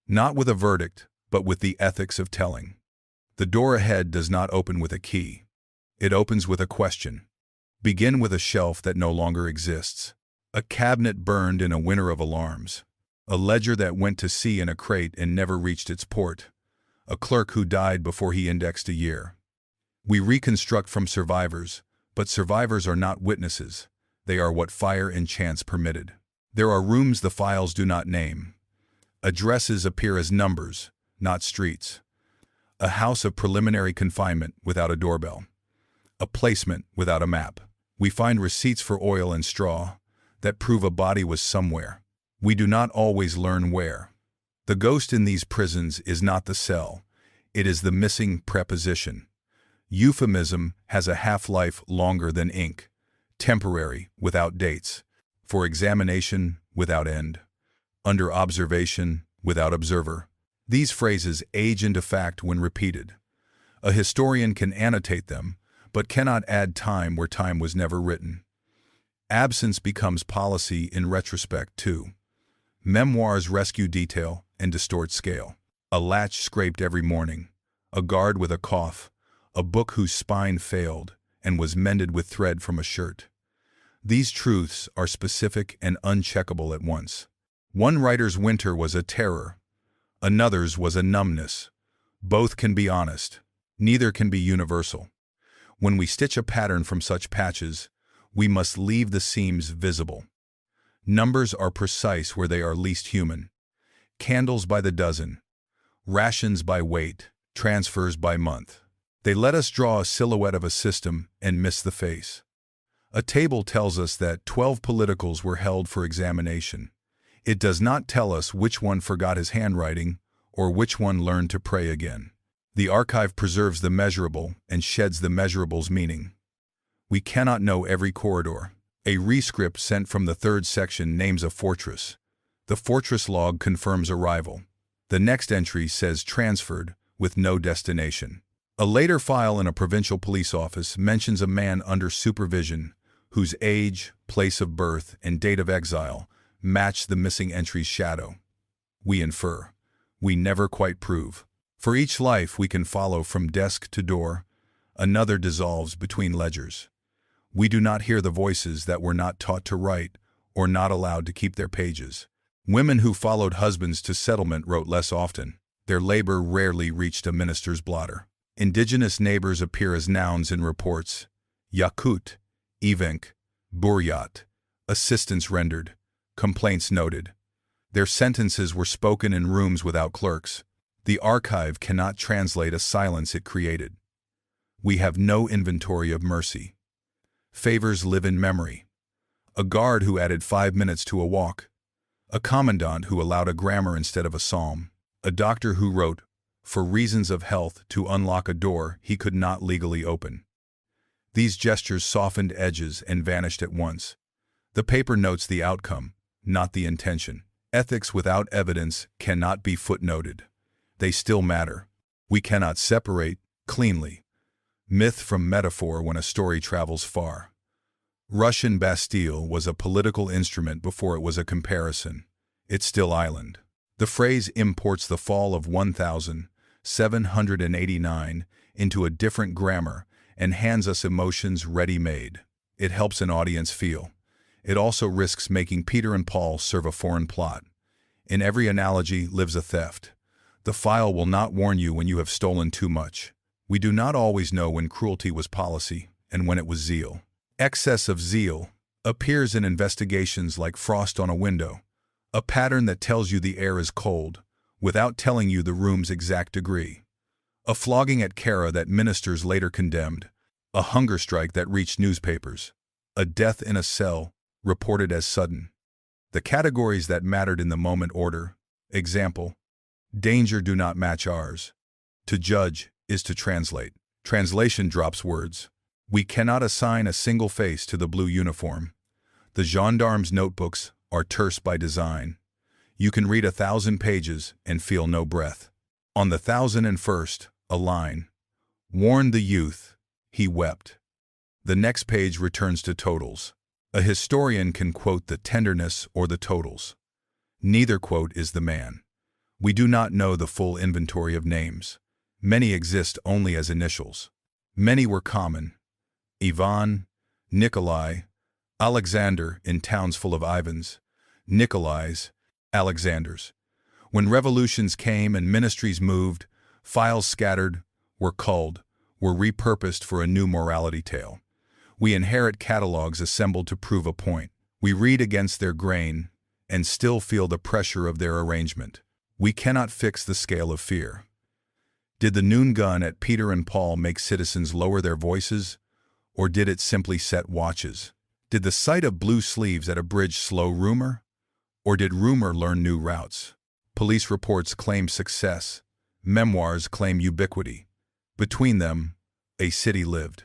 Not with a verdict, but with the ethics of telling. The door ahead does not open with a key. It opens with a question. Begin with a shelf that no longer exists. A cabinet burned in a winter of alarms. A ledger that went to sea in a crate and never reached its port. A clerk who died before he indexed a year. We reconstruct from survivors, but survivors are not witnesses. They are what fire and chance permitted. There are rooms the files do not name. Addresses appear as numbers, not streets. A house of preliminary confinement without a doorbell. A placement without a map. We find receipts for oil and straw that prove a body was somewhere. We do not always learn where. The ghost in these prisons is not the cell. It is the missing preposition. Euphemism has a half-life longer than ink. Temporary, without dates. For examination, without end. Under observation, without observer. These phrases age into fact when repeated. A historian can annotate them, but cannot add time where time was never written. Absence becomes policy in retrospect, too. Memoirs rescue detail and distort scale. A latch scraped every morning. A guard with a cough. A book whose spine failed and was mended with thread from a shirt. These truths are specific and uncheckable at once. One writer's winter was a terror. Another's was a numbness. Both can be honest. Neither can be universal. When we stitch a pattern from such patches, we must leave the seams visible. Numbers are precise where they are least human. Candles by the dozen. Rations by weight. Transfers by month. They let us draw a silhouette of a system and miss the face. A table tells us that 12 politicals were held for examination. It does not tell us which one forgot his handwriting or which one learned to pray again. The archive preserves the measurable and sheds the measurable's meaning. We cannot know every corridor. A rescript sent from the third section names a fortress. The fortress log confirms arrival. The next entry says transferred with no destination. A later file in a provincial police office mentions a man under supervision whose age, place of birth, and date of exile match the missing entry's shadow. We infer. We never quite prove. For each life we can follow from desk to door, another dissolves between ledgers. We do not hear the voices that were not taught to write or not allowed to keep their pages. Women who followed husbands to settlement wrote less often. Their labor rarely reached a minister's blotter. Indigenous neighbors appear as nouns in reports. Yakut, Evenk, Buryat, assistance rendered, complaints noted. Their sentences were spoken in rooms without clerks. The archive cannot translate a silence it created. We have no inventory of mercy. Favors live in memory. A guard who added 5 minutes to a walk. A commandant who allowed a grammar instead of a psalm. A doctor who wrote, for reasons of health, to unlock a door he could not legally open. These gestures softened edges and vanished at once. The paper notes the outcome, not the intention. Ethics without evidence cannot be footnoted. They still matter. We cannot separate, cleanly, myth from metaphor when a story travels far. Russian Bastille was a political instrument before it was a comparison. It's still island. The phrase imports the fall of 1,789 into a different grammar and hands us emotions ready-made. It helps an audience feel. It also risks making Peter and Paul serve a foreign plot. In every analogy lives a theft. The file will not warn you when you have stolen too much. We do not always know when cruelty was policy and when it was zeal. Excess of zeal appears in investigations like frost on a window, a pattern that tells you the air is cold, without telling you the room's exact degree. A flogging at Kara that ministers later condemned, a hunger strike that reached newspapers, a death in a cell reported as sudden. The categories that mattered in the moment order, example, danger do not match ours. To judge is to translate. Translation drops words. We cannot assign a single face to the blue uniform. The gendarme's notebooks are terse by design. You can read 1,000 pages and feel no breath. On the 1,001st, a line. Warned the youth, he wept. The next page returns to totals. A historian can quote the tenderness or the totals. Neither, quote, is the man. We do not know the full inventory of names. Many exist only as initials. Many were common. Ivan, Nikolai, Alexander in towns full of Ivans, Nikolais, Alexanders. When revolutions came and ministries moved, files scattered, were culled, were repurposed for a new morality tale. We inherit catalogs assembled to prove a point. We read against their grain and still feel the pressure of their arrangement. We cannot fix the scale of fear. Did the noon gun at Peter and Paul make citizens lower their voices, or did it simply set watches? Did the sight of blue sleeves at a bridge slow rumor, or did rumor learn new routes? Police reports claim success. Memoirs claim ubiquity. Between them, a city lived.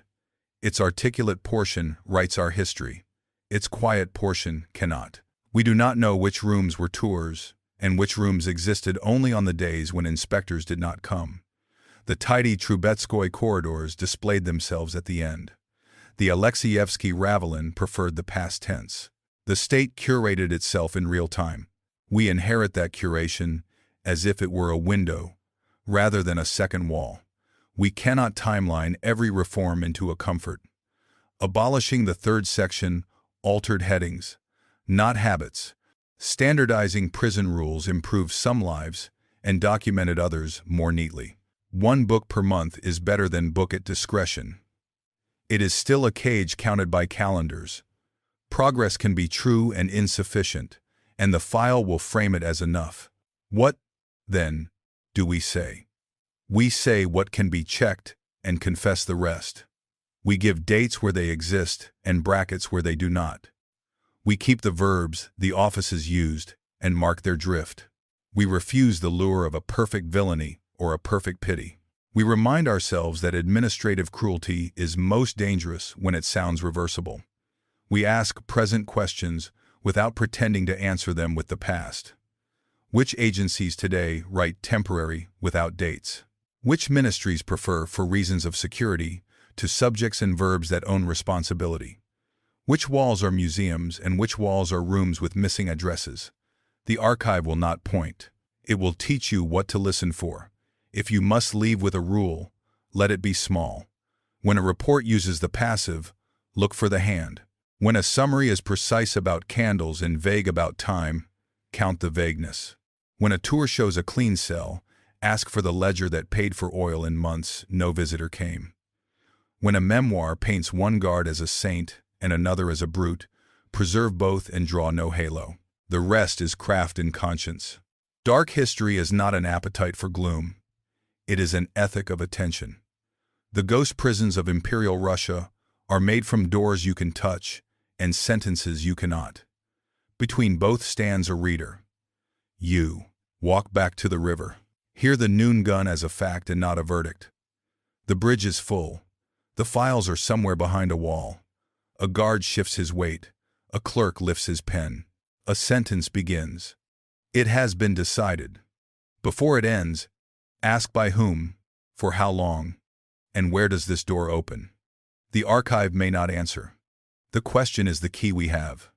Its articulate portion writes our history. Its quiet portion cannot. We do not know which rooms were tours, and which rooms existed only on the days when inspectors did not come. The tidy Trubetskoy corridors displayed themselves at the end. The Alexeyevsky Ravelin preferred the past tense. The state curated itself in real time. We inherit that curation as if it were a window, rather than a second wall. We cannot timeline every reform into a comfort. Abolishing the third section altered headings, not habits. Standardizing prison rules improved some lives and documented others more neatly. One book per month is better than book at discretion. It is still a cage counted by calendars. Progress can be true and insufficient, and the file will frame it as enough. What, then, do we say? We say what can be checked and confess the rest. We give dates where they exist and brackets where they do not. We keep the verbs the offices used and mark their drift. We refuse the lure of a perfect villainy or a perfect pity. We remind ourselves that administrative cruelty is most dangerous when it sounds reversible. We ask present questions without pretending to answer them with the past. Which agencies today write temporary without dates? Which ministries prefer, for reasons of security, to subjects and verbs that own responsibility? Which walls are museums and which walls are rooms with missing addresses? The archive will not point. It will teach you what to listen for. If you must leave with a rule, let it be small. When a report uses the passive, look for the hand. When a summary is precise about candles and vague about time, count the vagueness. When a tour shows a clean cell, ask for the ledger that paid for oil in months no visitor came. When a memoir paints one guard as a saint and another as a brute, preserve both and draw no halo. The rest is craft and conscience. Dark history is not an appetite for gloom. It is an ethic of attention. The ghost prisons of Imperial Russia are made from doors you can touch and sentences you cannot. Between both stands a reader. You walk back to the river. Hear the noon gun as a fact and not a verdict. The bridge is full. The files are somewhere behind a wall. A guard shifts his weight. A clerk lifts his pen. A sentence begins. It has been decided. Before it ends, ask by whom, for how long, and where does this door open? The archive may not answer. The question is the key we have.